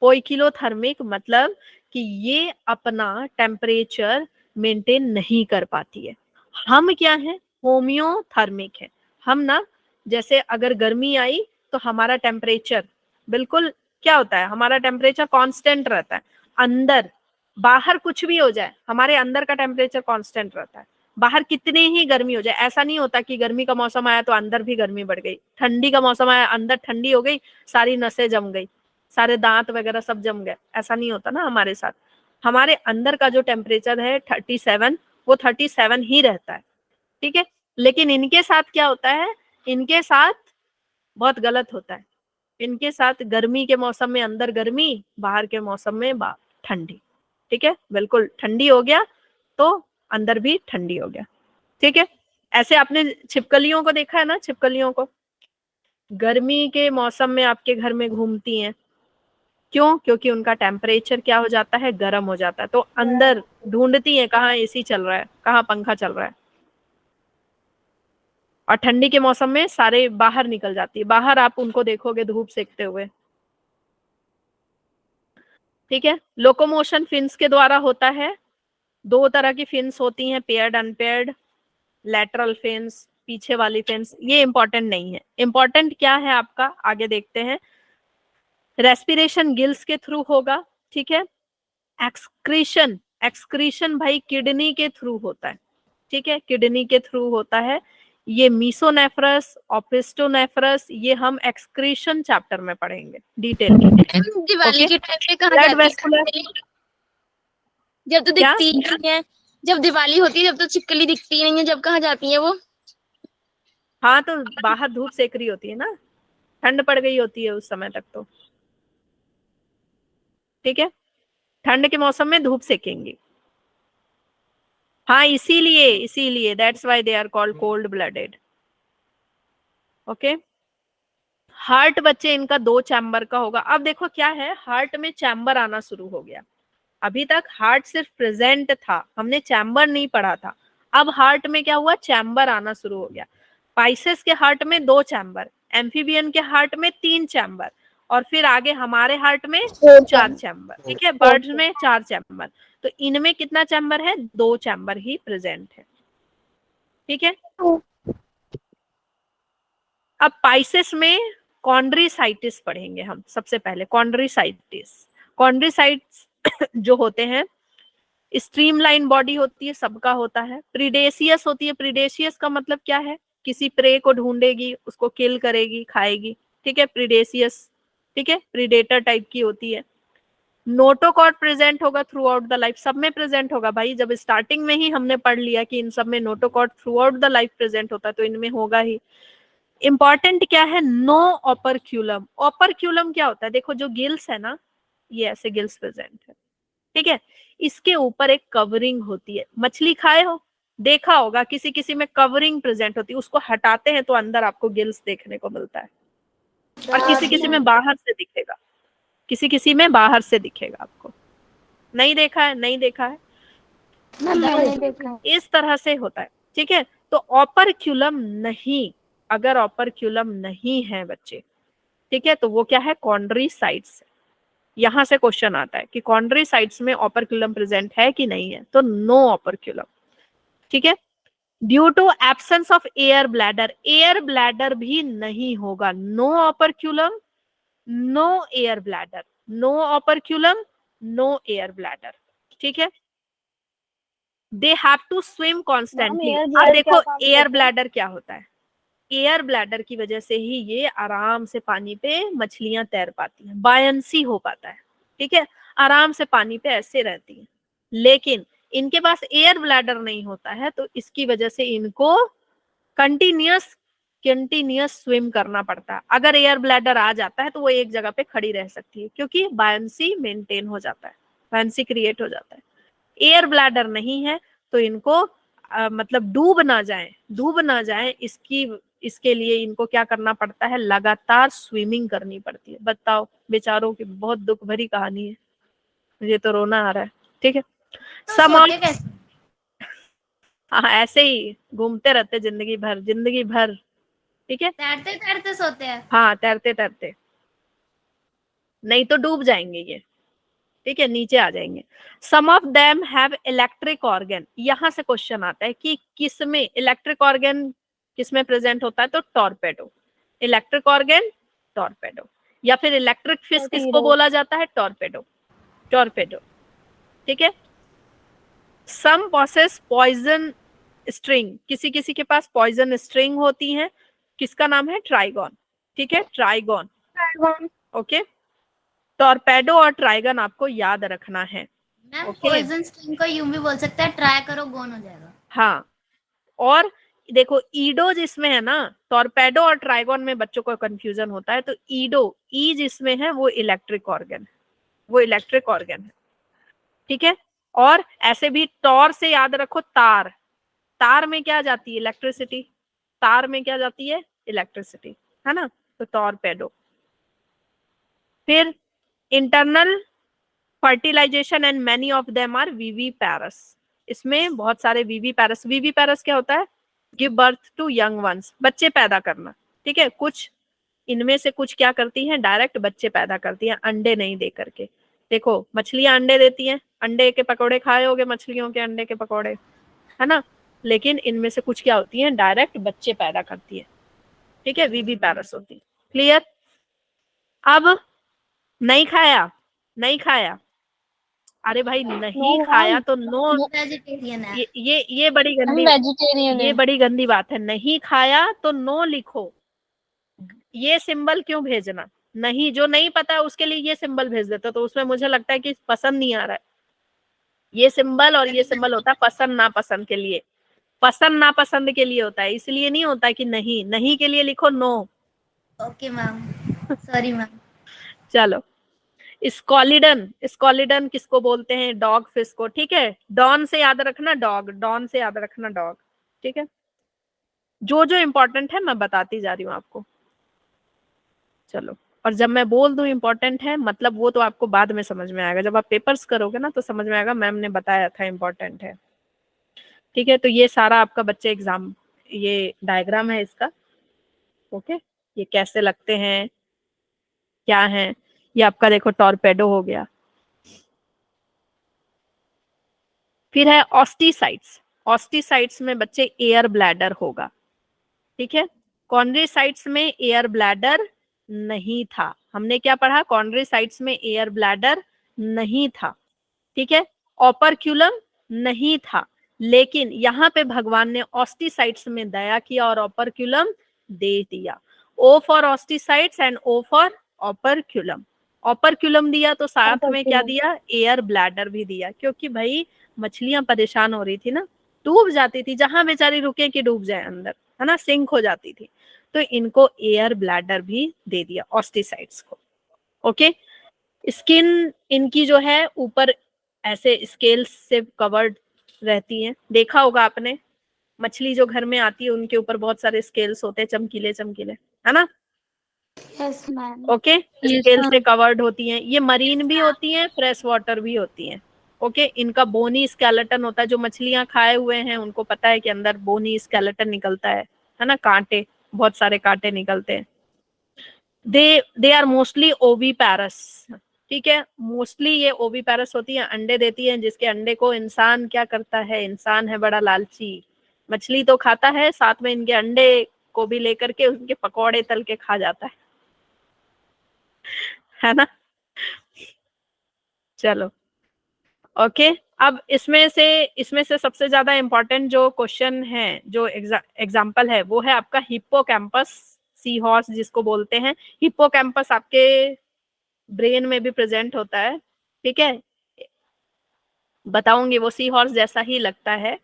पोइकिलोथर्मिक मतलब कि ये अपना टेम्परेचर मेंटेन नहीं कर पाती है। हम क्या है, होम्योथर्मिक है। हम ना, जैसे अगर गर्मी आई तो हमारा टेम्परेचर बिल्कुल क्या होता है, हमारा टेम्परेचर कांस्टेंट रहता है। अंदर बाहर कुछ भी हो जाए, हमारे अंदर का टेम्परेचर कांस्टेंट रहता है। बाहर कितनी ही गर्मी हो जाए, ऐसा नहीं होता कि गर्मी का मौसम आया तो अंदर भी गर्मी बढ़ गई, ठंडी का मौसम आया अंदर ठंडी हो गई, सारी नसें जम गई, सारे दांत वगैरह सब जम गए, ऐसा नहीं होता ना हमारे साथ। हमारे अंदर का जो टेम्परेचर है 37, वो 37 ही रहता है, ठीक है। लेकिन इनके साथ क्या होता है, इनके साथ बहुत गलत होता है। इनके साथ गर्मी के मौसम में अंदर गर्मी, बाहर के मौसम में ठंडी, ठीक है। बिल्कुल ठंडी हो गया तो अंदर भी ठंडी हो गया, ठीक है। ऐसे आपने छिपकलियों को देखा है ना, छिपकलियों को गर्मी के मौसम में आपके घर में घूमती हैं, क्यों? क्योंकि उनका टेम्परेचर क्या हो जाता है, गर्म हो जाता है, तो अंदर ढूंढती हैं कहाँ एसी चल रहा है, कहाँ पंखा चल रहा है। और ठंडी के मौसम में सारे बाहर निकल जाती है, बाहर आप उनको देखोगे धूप सेकते हुए, ठीक है। लोकोमोशन फिन्स के द्वारा होता है। 2 तरह की फिन्स होती हैं, पेयर्ड अनपेयर्ड। लैटरल फिन्स, पीछे वाली फिन्स, ये इंपॉर्टेंट नहीं है। इंपॉर्टेंट क्या है आपका, आगे देखते हैं। रेस्पिरेशन गिल्स के थ्रू होगा, ठीक है। एक्सक्रीशन, एक्सक्रीशन भाई किडनी के थ्रू होता है, ठीक है, किडनी के थ्रू होता है। ये मीसोनेफ्रस, ऑपिस्टोनेफ्रस, ये हम एक्सक्रीशन चैप्टर में पढ़ेंगे डिटेल में। दिवाली के टाइम पे कहाँ ब्लड जाती है वेस्कुलर, जब तो क्या? दिखती ही नहीं है, जब दिवाली होती है जब तो छिपकली दिखती ही नहीं है, जब कहाँ जाती है वो? हाँ तो बाहर धूप सेक रही होती है ना, ठंड पड़ गई होती है उस समय तक तो, ठीक है। ठंड के मौसम में धूप सेकेंगी, हाँ इसीलिए इसीलिए that's why they are called cold blooded, okay. Heart बच्चे इनका 2 चैम्बर का होगा। अब देखो क्या है, हार्ट में चैम्बर आना शुरू हो गया। अभी तक हार्ट सिर्फ प्रेजेंट था, हमने चैम्बर नहीं पढ़ा था। अब हार्ट में क्या हुआ, चैम्बर आना शुरू हो गया। पाइसेस के हार्ट में 2 चैम्बर, एम्फीबियन के हार्ट में 3 चैम्बर, और फिर आगे हमारे हार्ट में 4 चैम्बर, ठीक है। बर्ड्स में 4 चैम्बर, तो इनमें कितना चैम्बर है, 2 चैम्बर ही प्रेजेंट है, ठीक है। अब पाइसेस में कॉन्ड्रीसाइटिस पढ़ेंगे हम सबसे पहले। कॉन्ड्रीसाइटिस, कॉन्ड्रीसाइट्स जो होते हैं, स्ट्रीमलाइन बॉडी होती है, सबका होता है। प्रीडेशियस होती है। प्रीडेशियस का मतलब क्या है, किसी प्रे को ढूंढेगी, उसको किल करेगी, खाएगी, ठीक है, प्रीडेशियस, ठीक है, प्रीडेटर टाइप की होती है। नोटोकॉर्ड प्रेजेंट होगा थ्रू आउट द लाइफ, सब में प्रेजेंट होगा भाई। जब स्टार्टिंग में ही हमने पढ़ लिया कि इन सब में notochord through out the life present होता है, तो इनमें होगा ही। इंपॉर्टेंट क्या है, नो ऑपरक्यूलम। ऑपरक्यूलम क्या होता है, देखो जो गिल्स है ना, ये ऐसे गिल्स प्रेजेंट है, ठीक है। इसके ऊपर एक कवरिंग होती है, मछली खाए हो, देखा होगा किसी किसी में कवरिंग प्रेजेंट होती है, उसको हटाते हैं तो अंदर आपको गिल्स देखने को मिलता है। और किसी किसी में बाहर से दिखेगा, किसी किसी में बाहर से दिखेगा आपको। नहीं देखा है, नहीं देखा है, इस तरह से होता है, ठीक है। तो ऑपरक्यूलम नहीं, अगर ऑपरक्यूलम नहीं है बच्चे, ठीक है, तो वो क्या है, कॉन्ड्रीसाइट्स। यहां से क्वेश्चन आता है कि कॉन्ड्रीसाइट्स में ऑपरक्यूलम प्रेजेंट है कि नहीं है, तो नो ऑपरक्यूलम, ठीक है। Due to absence of air bladder, air bladder भी नहीं होगा। No operculum, no air bladder, no operculum, no air bladder, ठीक है। They have to swim constantly. अब देखो एयर ब्लैडर क्या होता है, एयर ब्लैडर की वजह से ही ये आराम से पानी पे मछलियां तैर पाती हैं, बायंसी हो पाता है, ठीक है, आराम से पानी पे ऐसे रहती हैं। लेकिन इनके पास एयर ब्लैडर नहीं होता है, तो इसकी वजह से इनको कंटिन्यूअस स्विम करना पड़ता है। अगर एयर ब्लैडर आ जाता है तो वो एक जगह पे खड़ी रह सकती है, क्योंकि बायंसी मेंटेन हो जाता है, बायंसी क्रिएट हो जाता है। एयर ब्लैडर नहीं है तो इनको मतलब डूब ना जाए, इसके लिए इनको क्या करना पड़ता है, लगातार स्विमिंग करनी पड़ती है। बताओ, बेचारों की बहुत दुख भरी कहानी है, मुझे तो रोना आ रहा है, ठीक है। सोते कैसे? हाँ ऐसे ही घूमते रहते जिंदगी भर, ठीक है। तैरते तैरते सोते हैं? हाँ तैरते तैरते, नहीं तो डूब जाएंगे ये, ठीक है, नीचे आ जाएंगे। Some of them have electric organ. यहां से क्वेश्चन आता है कि किसमें इलेक्ट्रिक ऑर्गन, किसमें प्रेजेंट होता है, तो टॉर्पेडो, इलेक्ट्रिक ऑर्गन टॉर्पेडो। या फिर इलेक्ट्रिक फिश किसको बोला जाता है? टॉर्पेडो, टॉर्पेडो, ठीक है। सम पॉसेस पॉइजन स्ट्रिंग, किसी किसी के पास पॉइजन स्ट्रिंग होती है, किसका नाम है? ट्राइगॉन, ठीक है, ट्राइगॉन, ओके। टॉर्पेडो और ट्राइगन आपको याद रखना है। Ma'am okay. पॉइजन स्टिंग को यूं भी बोल सकते हैं, ट्राई करो गोन हो जाएगा। हाँ, और देखो ईडो जिसमें है ना, टॉर्पेडो और ट्राइगॉन में बच्चों को कंफ्यूजन होता है, तो ईडो, ई जिसमें है वो इलेक्ट्रिक ऑर्गन, वो इलेक्ट्रिक ऑर्गन है, ठीक है। और ऐसे भी टॉर से याद रखो तार, तार में क्या जाती है? इलेक्ट्रिसिटी, तार में क्या जाती है? इलेक्ट्रिसिटी, है ना, तो टॉर्पेडो। फिर internal fertilization and many of them are viviparous, इसमें बहुत सारे विविपैरस, विविपैरस क्या होता है? Give birth to young ones, बच्चे पैदा करना, ठीक है। कुछ इनमें से कुछ क्या करती हैं? डायरेक्ट बच्चे पैदा करती हैं, अंडे नहीं दे करके। देखो मछलियां अंडे देती हैं, अंडे के पकौड़े खाए होगे, मछलियों के अंडे के पकौड़े, है ना, लेकिन इनमें से कुछ क्या होती हैं? डायरेक्ट बच्चे पैदा करती है, ठीक है, विविपैरस होती है। क्लियर? अब नहीं खाया, नहीं खाया, अरे भाई नहीं खाया तो नो, वेजिटेरियन है। ये बड़ी गंदी, वेजिटेरियन ये बड़ी गंदी बात है। नहीं खाया तो नो लिखो, ये सिंबल क्यों भेजना? नहीं, जो नहीं पता है उसके लिए ये सिंबल भेज देते, तो उसमें मुझे लगता है कि पसंद नहीं आ रहा है। ये सिंबल और ये सिंबल होता है पसंद नापसंद के लिए, पसंद नापसंद के लिए होता है, इसलिए नहीं होता है कि नहीं, नहीं के लिए लिखो no. Okay ma'am, sorry ma'am. चलो, स्कॉलिडन, स्कॉलिडन किसको बोलते हैं? डॉग फिश को, ठीक है। डॉन से याद रखना डॉग, डॉन से याद रखना डॉग, ठीक है। जो जो इंपॉर्टेंट है मैं बताती जा रही हूँ आपको, चलो। और जब मैं बोल दूं इंपॉर्टेंट है, मतलब वो तो आपको बाद में समझ में आएगा, जब आप पेपर्स करोगे ना तो समझ में आएगा, मैम ने बताया था इंपॉर्टेंट है, ठीक है। तो ये सारा आपका बच्चे एग्जाम, ये डायग्राम है इसका, ओके। ये कैसे लगते हैं, क्या है, ये आपका देखो टॉर्पेडो हो गया। फिर है ऑस्टिसाइट्स, ऑस्टिसाइट्स में बच्चे एयर ब्लैडर होगा, ठीक है। कॉन्ड्रीसाइट्स में एयर ब्लैडर नहीं था, हमने क्या पढ़ा? कॉन्ड्रीसाइट्स में एयर ब्लैडर नहीं था, ठीक है। ऑपरक्यूलम नहीं था, लेकिन यहाँ पे भगवान ने ऑस्टिसाइट्स में दया किया और ऑपरक्यूलम दे दिया। O for osteocytes and O for operculum, operculum दिया तो साथ में क्या दिया? एयर ब्लैडर भी दिया, क्योंकि भाई मछलियां परेशान हो रही थी ना, डूब जाती थी, जहां बेचारी रुके कि डूब जाए अंदर, है ना, सिंक हो जाती थी, तो इनको एयर ब्लैडर भी दे दिया ऑस्टिसाइट्स को, ओके। स्किन इनकी जो है ऊपर ऐसे स्केल्स से कवर्ड रहती है, देखा होगा आपने, मछली जो घर में आती है उनके ऊपर बहुत सारे स्केल्स होते हैं, चमकीले चमकीले, है ना, यस मैम। ओके। स्केल से कवर्ड होती हैं, ये मरीन भी होती हैं, फ्रेश वाटर भी होती हैं, ओके। इनका बोनी स्केलेटन होता है, जो मछलियां खाए हुए हैं उनको पता है कि अंदर बोनी स्केलेटन निकलता है ना, कांटे, बहुत सारे कांटे निकलते हैं। दे आर मोस्टली ओवीपैरस, ठीक है, मोस्टली ये ओवीपैरस होती है, अंडे देती है, जिसके अंडे को इंसान क्या करता है? इंसान है बड़ा लालची, मछली तो खाता है, साथ में इनके अंडे को भी लेकर के उनके पकौड़े तल के खा जाता है ना। चलो, ओके। अब इसमें से सबसे ज्यादा इंपॉर्टेंट जो क्वेश्चन है, जो एग्जाम्पल है, वो है आपका हिप्पोकैम्पस सी हॉर्स जिसको बोलते हैं। हिप्पोकैम्पस आपके ब्रेन में भी प्रेजेंट होता है, ठीक है, बताऊंगी, वो सी हॉर्स जैसा ही लगता है।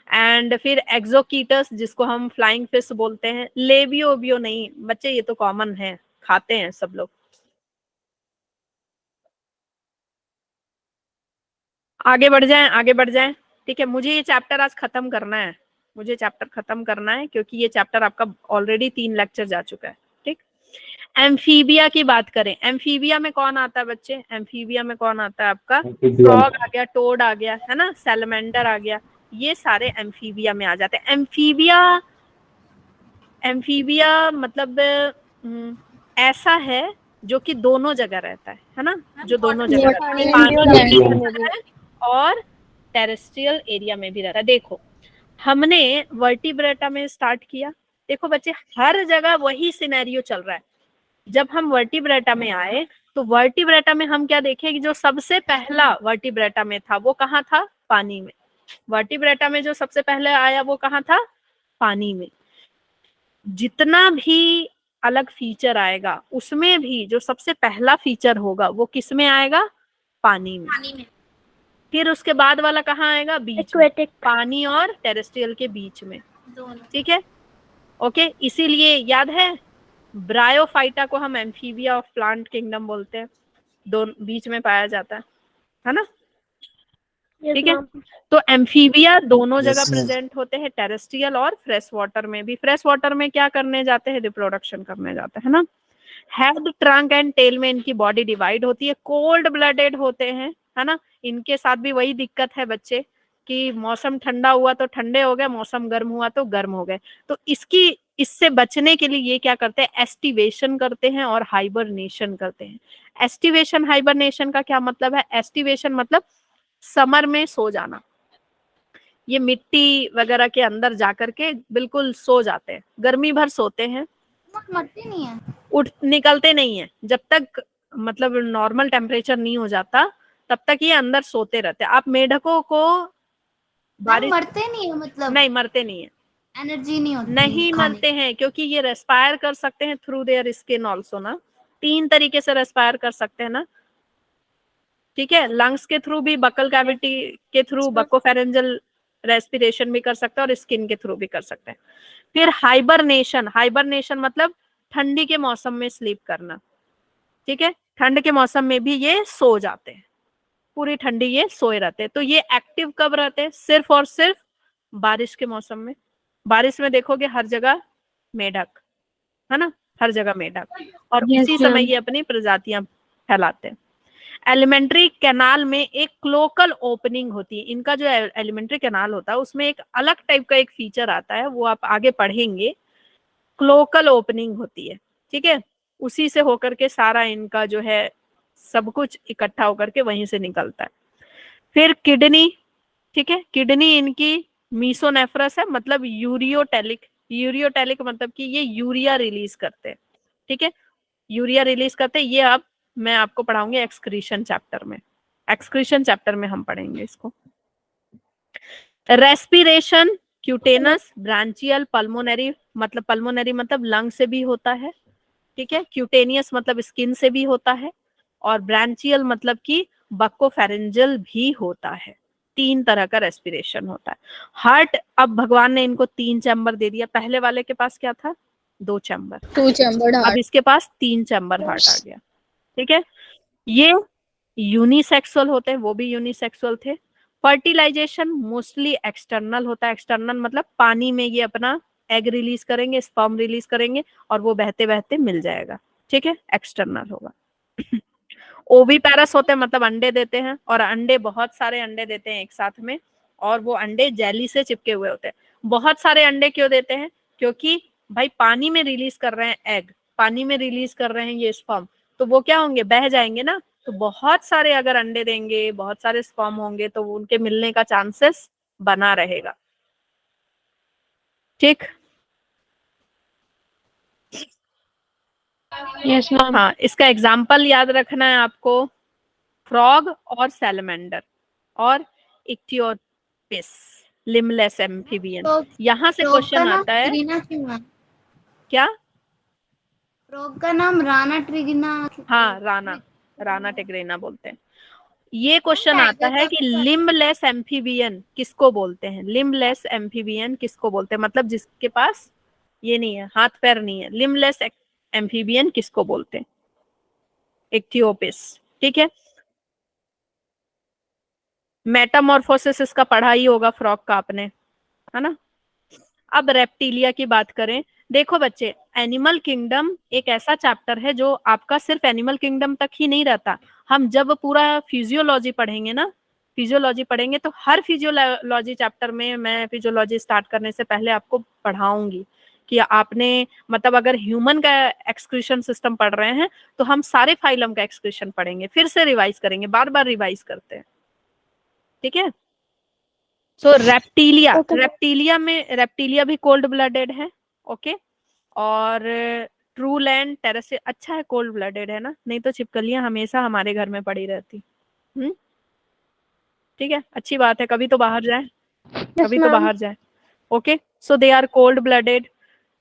एंड फिर एक्सोकीटस जिसको हम फ्लाइंग फिश बोलते हैं। लेबियो ओबियो नहीं बच्चे, ये तो कॉमन है, खाते हैं सब लोग। आगे बढ़ जाएं, आगे बढ़ जाएं, ठीक है। मुझे ये चैप्टर आज खत्म करना है, मुझे चैप्टर खत्म करना है, क्योंकि ये चैप्टर आपका ऑलरेडी 3 लेक्चर जा चुका है, ठीक। एम्फीबिया की बात करें, एम्फीबिया में कौन आता है बच्चे? एम्फीबिया में कौन आता है आपका? फ्रॉग आ गया, टोड आ गया, है ना, सैलमेंडर आ गया, ये सारे एम्फीबिया में आ जाते हैं। एम्फीबिया मतलब ऐसा है जो कि दोनों जगह रहता है ना, जो दोनों जगह रहता है, पानी में भी रहता है और टेरेस्ट्रियल एरिया में भी रहता है। देखो हमने वर्टिब्रेटा में स्टार्ट किया, देखो बच्चे हर जगह वही सिनेरियो चल रहा है, जब हम वर्टिब्रेटा में आए तो वर्टिब्रेटा में हम क्या देखे कि जो सबसे पहला वर्टिब्रेटा में था वो कहाँ था? पानी में। वर्टिब्रेटा में जो सबसे पहले आया वो कहाँ था? पानी में। जितना भी अलग फीचर आएगा उसमें भी जो सबसे पहला फीचर होगा वो किस में आएगा? पानी में। फिर उसके बाद वाला कहाँ आएगा? बीच में, पानी और टेरेस्ट्रियल के बीच में। ठीक है, ओके। इसीलिए याद है ब्रायोफाइटा को हम एम्फीबिया ऑफ प्लांट किंगडम बोलते हैं, दोनों बीच में पाया जाता है ना? ठीक है, तो एम्फीबिया दोनों जगह प्रेजेंट होते हैं, टेरेस्ट्रियल और फ्रेश वाटर में भी। फ्रेश वाटर में क्या करने जाते हैं? रिप्रोडक्शन करने जाते हैं ना। हेड, ट्रंक एंड टेल में इनकी बॉडी डिवाइड होती है। कोल्ड ब्लडेड होते हैं, है ना। इनके साथ भी वही दिक्कत है बच्चे कि मौसम ठंडा हुआ तो ठंडे हो गए, मौसम गर्म हुआ तो गर्म हो गए। तो इससे बचने के लिए ये क्या करते हैं? एस्टिवेशन करते हैं और हाइबरनेशन करते हैं। एस्टिवेशन हाइबरनेशन का क्या मतलब है? एस्टिवेशन मतलब समर में सो जाना। ये मिट्टी वगैरह के अंदर जाकर के बिल्कुल सो जाते हैं, गर्मी भर सोते हैं, मरते नहीं है, उठ निकलते नहीं है। जब तक मतलब नॉर्मल टेम्परेचर नहीं हो जाता तब तक ये अंदर सोते रहते हैं। आप मेढकों को बारिश मरते नहीं है, मतलब नहीं, मरते नहीं है, एनर्जी नहीं होती, नहीं मरते हैं, क्योंकि ये रेस्पायर कर सकते हैं थ्रू देयर स्किन ऑल्सो ना। 3 तरीके से रेस्पायर कर सकते हैं ना। ठीक है, लंग्स के थ्रू भी, बकल कैविटी के थ्रू, बकोफेरेंजल रेस्पिरेशन भी कर सकते हैं और स्किन के थ्रू भी कर सकते हैं। फिर हाइबरनेशन, हाइबरनेशन मतलब ठंडी के मौसम में स्लीप करना। ठीक है, ठंड के मौसम में भी ये सो जाते हैं, पूरी ठंडी ये सोए रहते हैं। तो ये एक्टिव कब रहते हैं? सिर्फ और सिर्फ बारिश के मौसम में। बारिश में देखोगे हर जगह मेढक, है ना, हर जगह मेढक, और इसी समय ये अपनी प्रजातियां फैलाते हैं। एलिमेंट्री कैनाल में एक क्लोकल ओपनिंग होती है। इनका जो एलिमेंट्री कैनाल होता है उसमें एक अलग टाइप का एक फीचर आता है, वो आप आगे पढ़ेंगे। क्लोकल ओपनिंग होती है, ठीक है, उसी से होकर के सारा इनका जो है सब कुछ इकट्ठा होकर के वहीं से निकलता है। फिर किडनी, ठीक है, किडनी इनकी मीसोनेफ्रस है, मतलब यूरियोटेलिक। यूरियोटेलिक मतलब कि ये यूरिया रिलीज करते हैं। ठीक है, यूरिया रिलीज करते हैं। ये अब मैं आपको पढ़ाऊंगी एक्सक्रीशन चैप्टर में, एक्सक्रीशन चैप्टर में हम पढ़ेंगे इसको। रेस्पिरेशन क्यूटेनस, ब्रांचियल, पल्मोनरी, मतलब पल्मोनरी मतलब लंग से भी होता है। ठीक है, क्यूटेनियस मतलब स्किन से भी होता है, और ब्रांचियल मतलब कि बकोफेरेंजल भी होता है। 3 तरह का रेस्पिरेशन होता है। हार्ट, अब भगवान ने इनको 3 चैम्बर दे दिया। पहले वाले के पास क्या था? 2 चैम्बर, 2 चैम्बर्ड अब हार्ट। इसके पास 3 चैम्बर हार्ट आ गया। ठीक है, ये यूनिसेक्सुअल होते हैं, वो भी यूनिसेक्सुअल थे। फर्टिलाइजेशन मोस्टली एक्सटर्नल होता है। एक्सटर्नल मतलब पानी में ये अपना एग रिलीज करेंगे, स्पर्म रिलीज करेंगे, और वो बहते बहते मिल जाएगा। ठीक है, एक्सटर्नल होगा। ओवीपेरस होते हैं, मतलब अंडे देते हैं, और अंडे बहुत सारे अंडे देते हैं एक साथ में, और वो अंडे जेली से चिपके हुए होते हैं। बहुत सारे अंडे क्यों देते हैं? क्योंकि भाई पानी में रिलीज कर रहे हैं एग, पानी में रिलीज कर रहे हैं ये स्पर्म, तो वो क्या होंगे? बह जाएंगे ना। तो बहुत सारे अगर अंडे देंगे, बहुत सारे स्पर्म होंगे, तो उनके मिलने का चांसेस बना रहेगा। ठीक, यस मैम। हाँ, इसका एग्जाम्पल याद रखना है आपको, फ्रॉग और सैलमेंडर और इक्टियोपिस, लिमलेस एम्फीबियन। यहाँ से क्वेश्चन आता है, क्या? फ्रॉग का नाम राना ट्रिगिना, हाँ, राना टेग्रेना बोलते हैं। ये क्वेश्चन आता है कि लिम्बलेस एम्फीबियन किसको बोलते हैं? लिम्बलेस एम्फीबियन किसको बोलते हैं? मतलब जिसके पास ये नहीं है, हाथ पैर नहीं है, लिम्बलेस एम्फीबियन किसको बोलते हैं? इक्टियोपिस। ठीक है, मेटामॉर्फोसिस इसका पढ़ा ही होगा फ्रॉग का आपने, है ना। अब रेप्टिलिया की बात करें, देखो बच्चे, एनिमल किंगडम एक ऐसा चैप्टर है जो आपका सिर्फ एनिमल किंगडम तक ही नहीं रहता। हम जब पूरा फिजियोलॉजी पढ़ेंगे ना, फिजियोलॉजी पढ़ेंगे तो हर फिजियोलॉजी चैप्टर में मैं फिजियोलॉजी स्टार्ट करने से पहले आपको पढ़ाऊंगी कि आपने मतलब अगर ह्यूमन का एक्सक्रीशन सिस्टम पढ़ रहे हैं तो हम सारे फाइलम का एक्सक्रीशन पढ़ेंगे, फिर से रिवाइज करेंगे, बार बार रिवाइज करते हैं। ठीक है, सो रेप्टिलिया भी कोल्ड ब्लडेड है। ओके, और ट्रू लैंड टेरेस्ट्रियल, अच्छा है कोल्ड ब्लडेड है ना, नहीं तो छिपकलियां हमेशा हमारे घर में पड़ी रहती। ठीक है, अच्छी बात है, कभी तो बाहर जाए, कभी तो बाहर जाए। Okay, so they are cold blooded.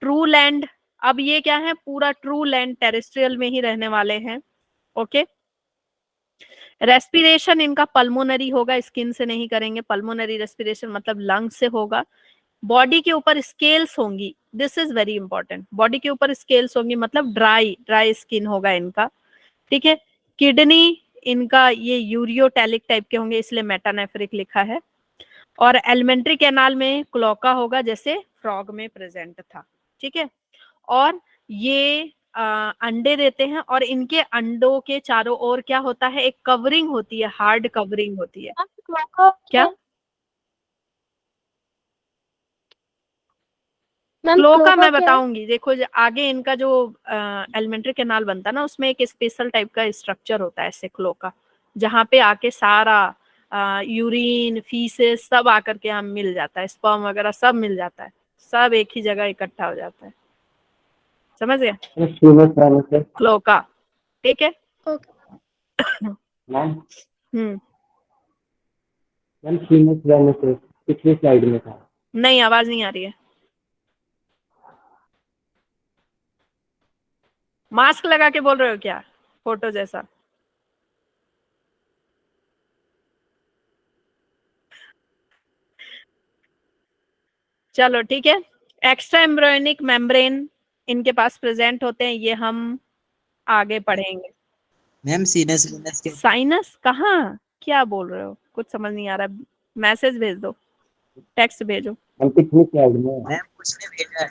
True land, अब ये क्या है, पूरा ट्रू लैंड टेरेस्ट्रियल में ही रहने वाले हैं। ओके, रेस्पिरेशन इनका पल्मोनरी होगा, स्किन से नहीं करेंगे, पल्मोनरी रेस्पिरेशन मतलब लंग से होगा। बॉडी के ऊपर स्केल्स होंगी, this is very important, body के ऊपर स्केल्स होंगी मतलब ड्राई स्किन होगा इनका। ठीक है, किडनी इनका ये यूरियोटैलिक टाइप के होंगे, इसलिए मेटानेफ्रिक लिखा है। और एलिमेंट्री कैनाल में क्लोका होगा, जैसे फ्रॉग में प्रेजेंट था। ठीक है, और ये अंडे देते हैं, और इनके अंडों के चारों ओर क्या होता है, एक कवरिंग होती है, हार्ड कवरिंग होती है। क्या क्लोका मैं बताऊंगी, देखो आगे इनका जो एलिमेंट्री कैनाल बनता है ना, उसमें एक स्पेशल टाइप का स्ट्रक्चर होता है ऐसे क्लोका, जहाँ पे आके सारा यूरिन फीसेस सब आकर के हम मिल जाता है, स्पर्म वगैरह सब मिल जाता है, सब एक ही जगह इकट्ठा हो जाता है। समझ गया, क्लोका। ठीक है, पिछली स्लाइड में था। नहीं, आवाज नहीं आ रही है, मास्क लगा के बोल रहे हो क्या, फोटो जैसा? चलो ठीक है, एक्स्ट्रा एम्ब्रियोनिक मेम्ब्रेन इनके पास प्रेजेंट होते हैं, ये हम आगे पढ़ेंगे। मैम सीनस वीनस के साइनस कहाँ, क्या बोल रहे हो, कुछ समझ नहीं आ रहा, मैसेज भेज दो, टेक्स्ट भेजो। हम पिछली स्लाइड में मैम कुछ ने भेजा है,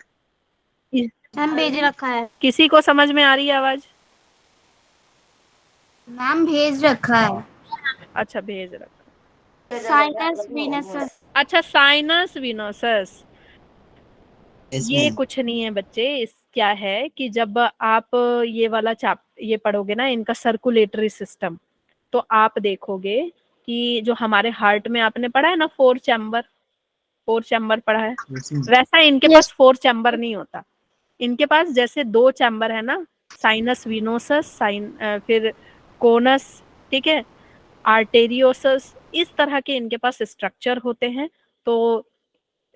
मैम भेज रखा है। किसी को समझ में आ रही है आवाज? मैम भेज रखा है। अच्छा, भेज रखा। Sinus Venus. अच्छा, साइनस विनोसस, Yes, ये ma'am. कुछ नहीं है बच्चे, इस क्या है कि जब आप ये वाला ये पढ़ोगे ना, इनका सर्कुलेटरी सिस्टम, तो आप देखोगे कि जो हमारे हार्ट में आपने पढ़ा है ना, फोर चैम्बर पढ़ा है, Yes, ma'am. वैसा इनके पास फोर चैम्बर नहीं होता। इनके पास जैसे दो चैम्बर है ना, साइनस विनोसस, फिर कोनस, ठीक है, आर्टेरियोसस, इस तरह के इनके पास स्ट्रक्चर होते हैं। तो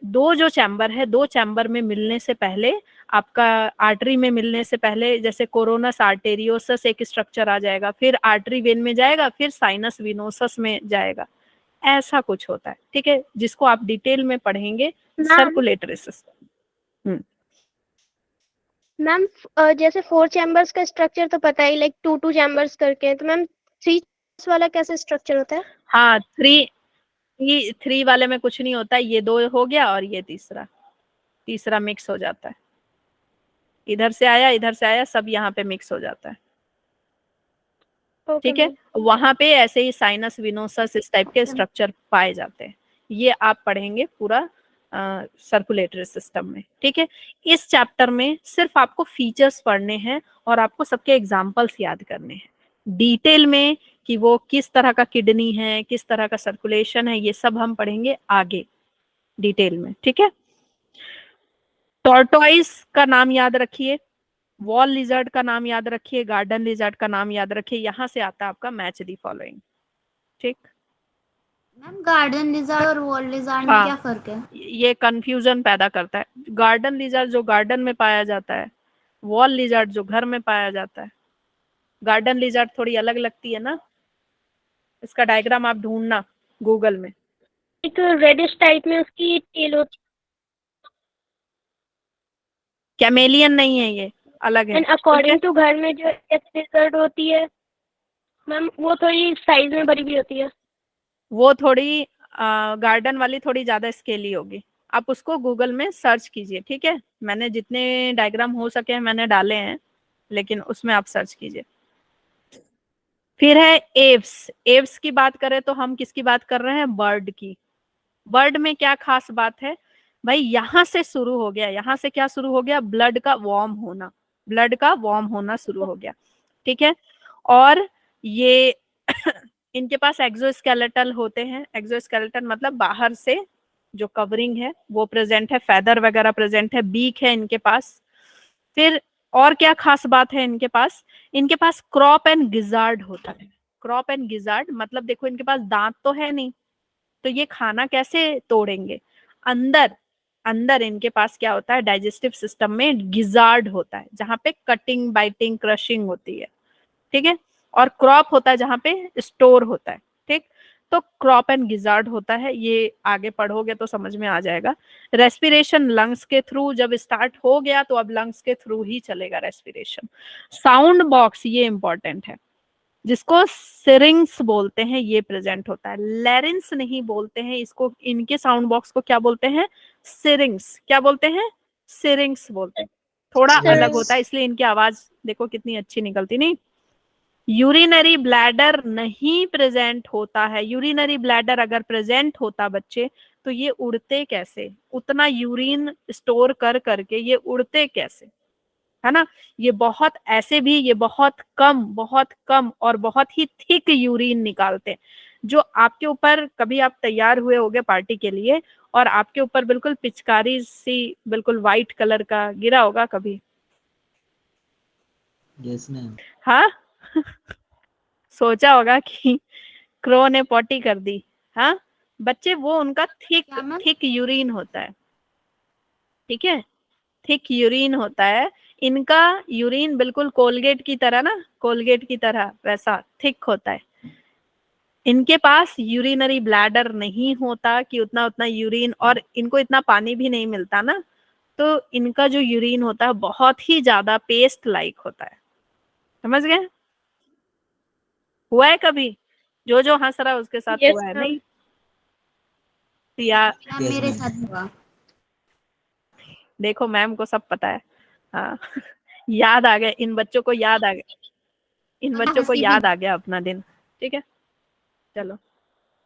दो जो चैम्बर है, दो चैम्बर में मिलने से पहले, आपका आर्टरी में मिलने से पहले, जैसे कोरोनस आर्टेरियोसस एक स्ट्रक्चर आ जाएगा, फिर आर्टरी वेन में जाएगा, फिर साइनस विनोसस में जाएगा, ऐसा कुछ होता है। ठीक है, जिसको आप डिटेल में पढ़ेंगे, सर्कुलेटरी सिस्टम। मैम जैसे 4 चैम्बर्स का स्ट्रक्चर तो पता ही, लाइक 2 चैम्बर्स करके, तो मैम 3 वाला कैसे स्ट्रक्चर होता है? हाँ, थ्री वाले में कुछ नहीं होता, ये दो हो गया और ये तीसरा मिक्स हो जाता है, इधर से आया सब यहाँ पे मिक्स हो जाता है। ठीक है, वहां पे ऐसे ही साइनस विनोसस इस टाइप के स्ट्रक्चर पाए जाते हैं, ये आप पढ़ेंगे पूरा सर्कुलेटरी सिस्टम में। ठीक है, इस चैप्टर में सिर्फ आपको फीचर्स पढ़ने हैं और आपको सबके एग्जांपल्स याद करने हैं, डिटेल में कि वो किस तरह का किडनी है, किस तरह का सर्कुलेशन है, ये सब हम पढ़ेंगे आगे डिटेल में। ठीक है, टॉर्टोइस का नाम याद रखिए, वॉल लिजर्ड का नाम याद रखिए, गार्डन लिजर्ड का नाम याद रखिए, यहां से आता है आपका मैच दी फॉलोइंग। ठीक, मैम गार्डन लिजर्ड और वॉल लिजर्ड में क्या फर्क है? ये कंफ्यूजन पैदा करता है। गार्डन लिजर्ड जो गार्डन में पाया जाता है, वॉल लिजर्ड जो घर में पाया जाता है। गार्डन लिजर्ड थोड़ी अलग लगती है ना, इसका डायग्राम आप ढूंढना गूगल में। एक रेडिश टाइप में उसकी टेल होती कैमेलियन नहीं है, ये अलग है। है। अकॉर्डिंग टू घर में जो लिजर्ड होती है मैम, वो थोड़ी साइज में बड़ी भी होती है। वो थोड़ी गार्डन वाली थोड़ी ज्यादा स्केली होगी, आप उसको गूगल में सर्च कीजिए। ठीक है, मैंने जितने डायग्राम हो सके मैंने डाले हैं, लेकिन उसमें आप सर्च कीजिए। फिर है एव्स की बात करें तो हम किसकी बात कर रहे हैं, बर्ड की। बर्ड में क्या खास बात है भाई, यहां से शुरू हो गया, यहां से क्या शुरू हो गया, ब्लड का वार्म होना शुरू हो गया। ठीक है, और ये इनके पास एक्सोस्केलेटल होते हैं, एक्सोस्केलेटल मतलब बाहर से जो कवरिंग है वो प्रेजेंट है, फेदर वगैरह प्रेजेंट है, बीक है इनके पास। फिर और क्या खास बात है इनके पास क्रॉप एंड गिजार्ड होता है। क्रॉप एंड गिजार्ड मतलब देखो इनके पास दांत तो है नहीं, तो ये खाना कैसे तोड़ेंगे? अंदर अंदर इनके पास क्या होता है, डाइजेस्टिव सिस्टम में गिजार्ड होता है जहां पे कटिंग, बाइटिंग, क्रशिंग होती है, ठीक है। और क्रॉप होता है जहां पे स्टोर होता है, ठीक। तो क्रॉप एंड गिजार्ड होता है, ये आगे पढ़ोगे तो समझ में आ जाएगा। रेस्पिरेशन लंग्स के थ्रू जब स्टार्ट हो गया तो अब लंग्स के थ्रू ही चलेगा रेस्पिरेशन। साउंड बॉक्स ये इंपॉर्टेंट है, जिसको सिरिंग्स बोलते हैं, ये प्रेजेंट होता है। लैरिंग्स नहीं बोलते हैं इसको, इनके साउंड बॉक्स को क्या बोलते हैं? सिरिंग्स। क्या बोलते हैं? सिरिंग्स बोलते हैं। थोड़ा अलग होता है, इसलिए इनकी आवाज देखो कितनी अच्छी निकलती नहीं। यूरिनरी ब्लैडर नहीं प्रेजेंट होता है। यूरिनरी ब्लैडर अगर प्रेजेंट होता बच्चे तो ये उड़ते कैसे? उतना यूरिन स्टोर कर करके ये उड़ते कैसे, है ना। ये बहुत ऐसे भी ये बहुत कम और बहुत ही थिक यूरिन निकालते हैं। जो आपके ऊपर कभी आप तैयार हुए होगे पार्टी के लिए और आपके ऊपर बिल्कुल पिचकारी सी बिल्कुल व्हाइट कलर का गिरा होगा कभी? Yes ma'am. हाँ सोचा होगा कि क्रो ने पॉटी कर दी। हाँ बच्चे, वो उनका थिक यूरिन होता है, ठीक है, थिक यूरिन होता है। इनका यूरिन बिल्कुल कोलगेट की तरह ना, कोलगेट की तरह वैसा थिक होता है। इनके पास यूरिनरी ब्लैडर नहीं होता कि उतना यूरिन, और इनको इतना पानी भी नहीं मिलता ना, तो इनका जो यूरिन होता है बहुत ही ज्यादा पेस्ट लाइक होता है। समझ गए? हुआ है कभी? जो हंस रहा है उसके साथ Yes, हुआ है ma'am. नहीं? या मेरे साथ हुआ। देखो मैम को सब पता है। हाँ याद आ गया इन बच्चों को, याद आ गया इन बच्चों को, याद आ गया अपना दिन, ठीक है। चलो,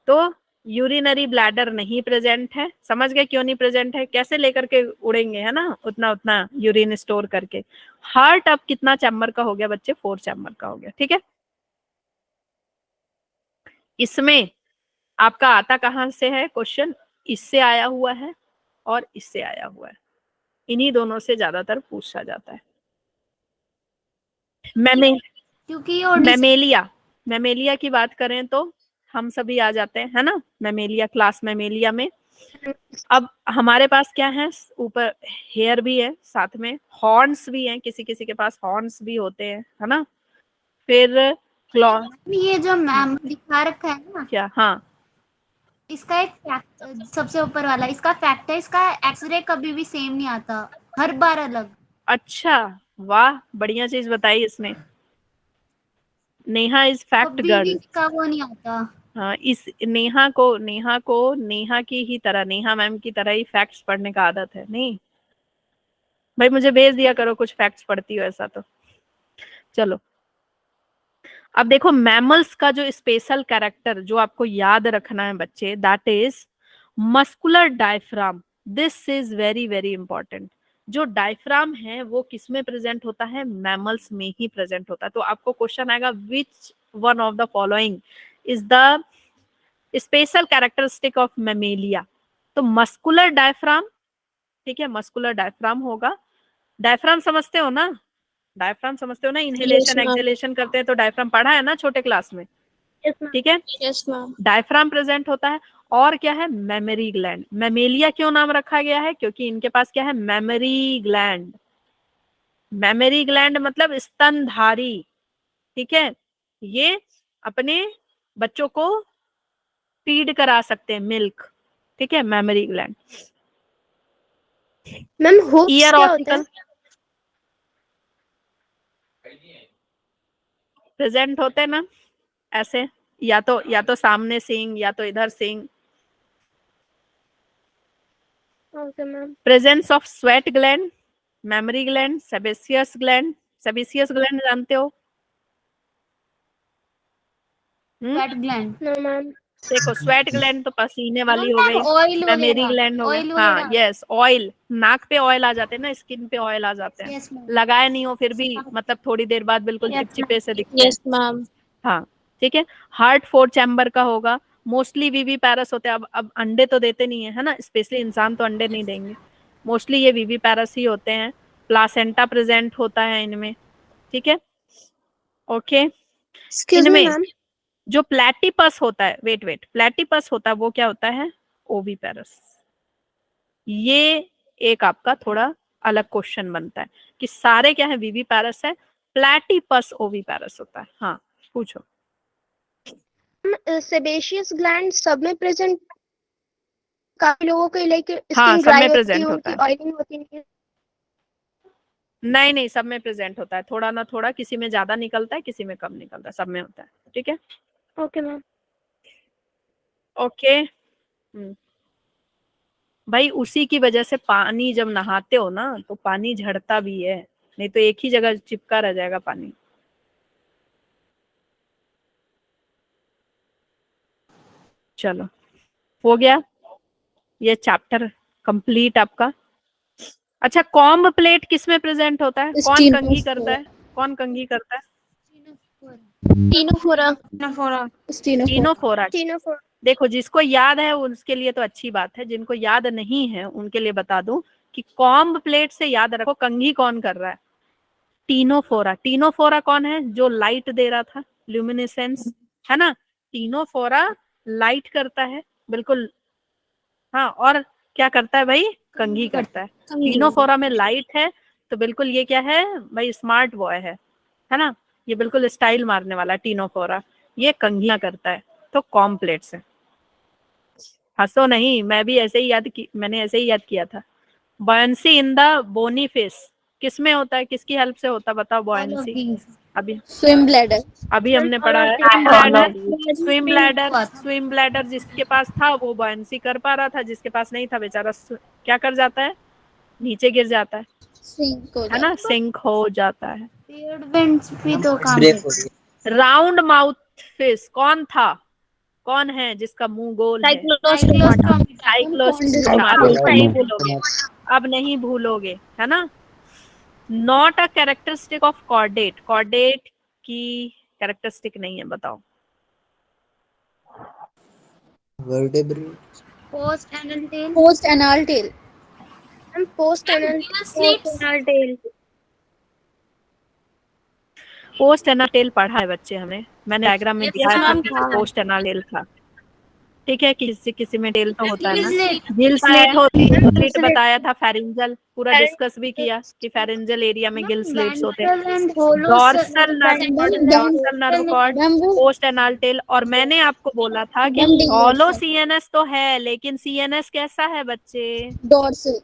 तो यूरिनरी ब्लैडर नहीं प्रेजेंट है। समझ गए क्यों नहीं प्रेजेंट है? कैसे लेकर के उड़ेंगे, है ना, उतना यूरिन स्टोर करके। हार्ट अब कितना चैम्बर का हो गया बच्चे? 4 चैम्बर का हो गया, ठीक है। इसमें आपका आता कहां से है क्वेश्चन? इससे आया हुआ है और इससे आया हुआ है, इन्हीं दोनों से ज्यादातर पूछा जाता है। क्योंकि मैमेलिया की बात करें तो हम सभी आ जाते हैं, है ना, मैमेलिया क्लास मैमेलिया में। अब हमारे पास क्या है? ऊपर हेयर भी है, साथ में हॉर्न्स भी हैं, किसी किसी के पास हॉर्न्स भी होते हैं, है ना। फिर क्लॉ, ये जो मैम दिखा रखा है ना, क्या? हाँ, इसका एक फैक्ट, सबसे ऊपर वाला इसका फैक्ट है, इसका एक्सरे कभी भी सेम नहीं आता, हर बार अलग। अच्छा, वाह, बढ़िया चीज बताई इसने। नेहा इज फैक्ट कभी भी गर्ल। इसका वो नहीं आता। हाँ, इस नेहा की ही तरह, नेहा मैम की तरह ही फैक्ट्स पढ़ने का आदत है। नहीं भाई, मुझे भेज दिया करो कुछ फैक्ट्स पढ़ती हो ऐसा तो। चलो, अब देखो मैमल्स का जो स्पेशल कैरेक्टर जो आपको याद रखना है बच्चे, that is muscular diaphragm. This is very very important. जो डायफ्राम है वो किसमें प्रेजेंट होता है? मैमल्स में ही प्रेजेंट होता है। तो आपको क्वेश्चन आएगा, which one of the following is the special characteristic of Mammalia? तो मस्कुलर डायफ्राम, ठीक है, मस्कुलर डायफ्राम होगा। डायफ्राम समझते हो ना? डायफ्राम समझते हो ना? Inhalation ma'am. एक्सहेलेशन करते हैं तो डायफ्राम पढ़ा है ना छोटे क्लास में, Yes, ma'am. ठीक है। Yes, ma'am. डायफ्राम प्रेजेंट होता है। और क्या है? Mammary gland. मैमेलिया क्यों नाम रखा गया है? क्योंकि इनके पास क्या है? Mammary gland. मेमोरी ग्लैंड मतलब स्तनधारी, ठीक है। ये अपने बच्चों को फीड करा सकते हैं, मिल्क, ठीक है, मेमोरी ग्लैंड। मैम हुक्स ईयर क्या होता है? ऑसिकल प्रेजेंट होते हैं ना ऐसे, या तो सामने सिंग या तो इधर सिंग। Okay ma'am. Presence of sweat gland, mammary gland, sebaceous gland. Sebaceous gland जानते हो? Sweat gland. No ma'am. देखो, स्वेट ग्लैंड तो पसीने वाली हो गई, ऑयल मेमोरी वगैरह, ग्लैंड हो गया। ऑयल हाँ, वगैरह। Yes, oil. नाक पे ऑयल आ जाते हैं ना, स्किन पे ऑयल आ जाते हैं। Yes ma'am. लगाए नहीं हो फिर भी मतलब थोड़ी देर बाद बिल्कुल Yes, चिपचिपे से दिखते हैं। Yes ma'am. हाँ, ठीक है। हार्ट 4 चैम्बर का होगा। मोस्टली वीवी पैरस होते हैं। अब अंडे तो देते नहीं है, है ना, स्पेशली इंसान तो अंडे नहीं देंगे, मोस्टली ये वीवी पैरस ही होते हैं। प्लासेंटा प्रेजेंट होता है इनमें, ठीक है। ओके, एक्सक्यूज मी इनमें मैम, जो प्लेटिपस होता है, वेट प्लेटिपस होता है वो क्या होता है, ओविपेरस। ये एक आपका थोड़ा अलग क्वेश्चन बनता है कि सारे क्या है, विविपेरस है, प्लेटिपस ओविपेरस होता है। हाँ पूछो। सेबेशियस ग्लैंड सब में प्रेजेंट, काफी लोगों के लाइक हाँ स्किन सब ड्राई में होती है, प्रेजेंट होता उनकी है। ऑयलिंग होती है। नहीं सब में प्रेजेंट होता है, थोड़ा ना थोड़ा, किसी में ज्यादा निकलता है किसी में कम निकलता है, सब में होता है, ठीक है। Okay ma'am. ओके भाई, उसी की वजह से पानी जब नहाते हो ना तो पानी झड़ता भी है, नहीं तो एक ही जगह चिपका रह जाएगा पानी। चलो हो गया ये चैप्टर कंप्लीट आपका। अच्छा, कॉम्ब प्लेट किस में प्रेजेंट होता है, कौन कंघी करता है, कौन कंघी करता है? टीनोफोरा। टीनोफोरा। टीनोफोरा। देखो जिसको याद है उसके लिए तो अच्छी बात है, जिनको याद नहीं है उनके लिए बता दूं कि कॉम्ब प्लेट से याद रखो कंघी कौन कर रहा है, टीनोफोरा। टीनोफोरा कौन है, जो लाइट दे रहा था, ल्यूमिनेसेंस, है ना। टीनोफोरा लाइट करता है, बिल्कुल। हाँ, और क्या करता है भाई, कंघी करता है। टीनोफोरा में लाइट है तो बिल्कुल ये क्या है भाई, स्मार्ट बॉय है ना, ये बिल्कुल स्टाइल मारने वाला टीनोफोरा, ये कंघियां करता है, तो कॉम्प्लेट्स है। हंसो नहीं, मैंने ऐसे ही याद किया था। Buoyancy in the bony fish किस में होता है, किसकी हेल्प से होता है बताओ, बॉयंसी। अभी स्विम ब्लैडर। अभी हमने पढ़ा है स्विम ब्लैडर जिसके पास था वो बॉयंसी कर पा रहा था, जिसके पास नहीं था बेचारा क्या कर जाता है, नीचे गिर जाता है ना, सिंक हो जाता है। भी तो काम ब्रेक है। हो रही है। राउंड माउथ फिश कौन था, कौन है जिसका मुंह गोल है, साइक्लोस्टोमा। अब नहीं भूलोगे, अब नहीं भूलोगे, है ना। Not a characteristic of chordate, chordate की कैरेक्टरिस्टिक नहीं है, बताओ। Vertebrate. Post anal tail. Post anal tail. Post anal tail. Post anal tail पढ़ा है बच्चे हमने, मैंने डायग्राम में दिखाया था मैम कि था। पोस्ट एनाल टेल था, ठीक है। किसी किसी में टेल तो होता है ना, Gill गिल स्लेट होती है, Gill स्लेट slit। बताया था, फेरिंजल पूरा डिस्कस भी किया कि फेरिंजल एरिया में गिल स्लेट्स होते हैं। ventral and hollow dorsal nerve cord, ventral and dorsal nerve cord, ma'am वो पोस्ट एनाल टेल। और मैंने आपको बोला था कि हॉलो सीएनएस तो है, लेकिन सीएनएस कैसा है बच्चे, डोर्सल।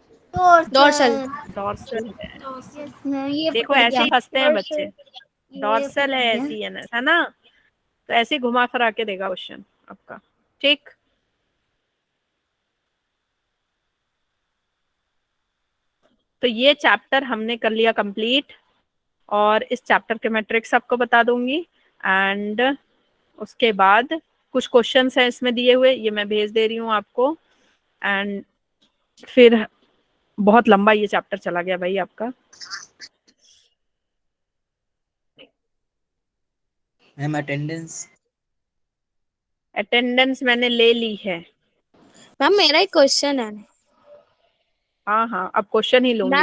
dorsal। डॉर्सल है। ये देखो पकड़ ऐसे गया। ही हंसते हैं बच्चे, ये डॉर्सल पकड़ है गया। सीएनएस, है ना, तो ऐसे ही घुमा फिरा के देगा क्वेश्चन आपका, ठीक। तो ये चैप्टर हमने कर लिया कंप्लीट, और इस चैप्टर के मैं ट्रिक्स आपको बता दूंगी, एंड उसके बाद कुछ क्वेश्चंस हैं इसमें दिए हुए, ये मैं भेज दे रही हूँ आपको। एंड फिर बहुत लंबा ये चैप्टर चला गया भाई आपका। Ma'am attendance. अटेंडेंस मैंने ले ली है। मैम मेरा एक क्वेश्चन है। हाँ अब क्वेश्चन ही लूंगी।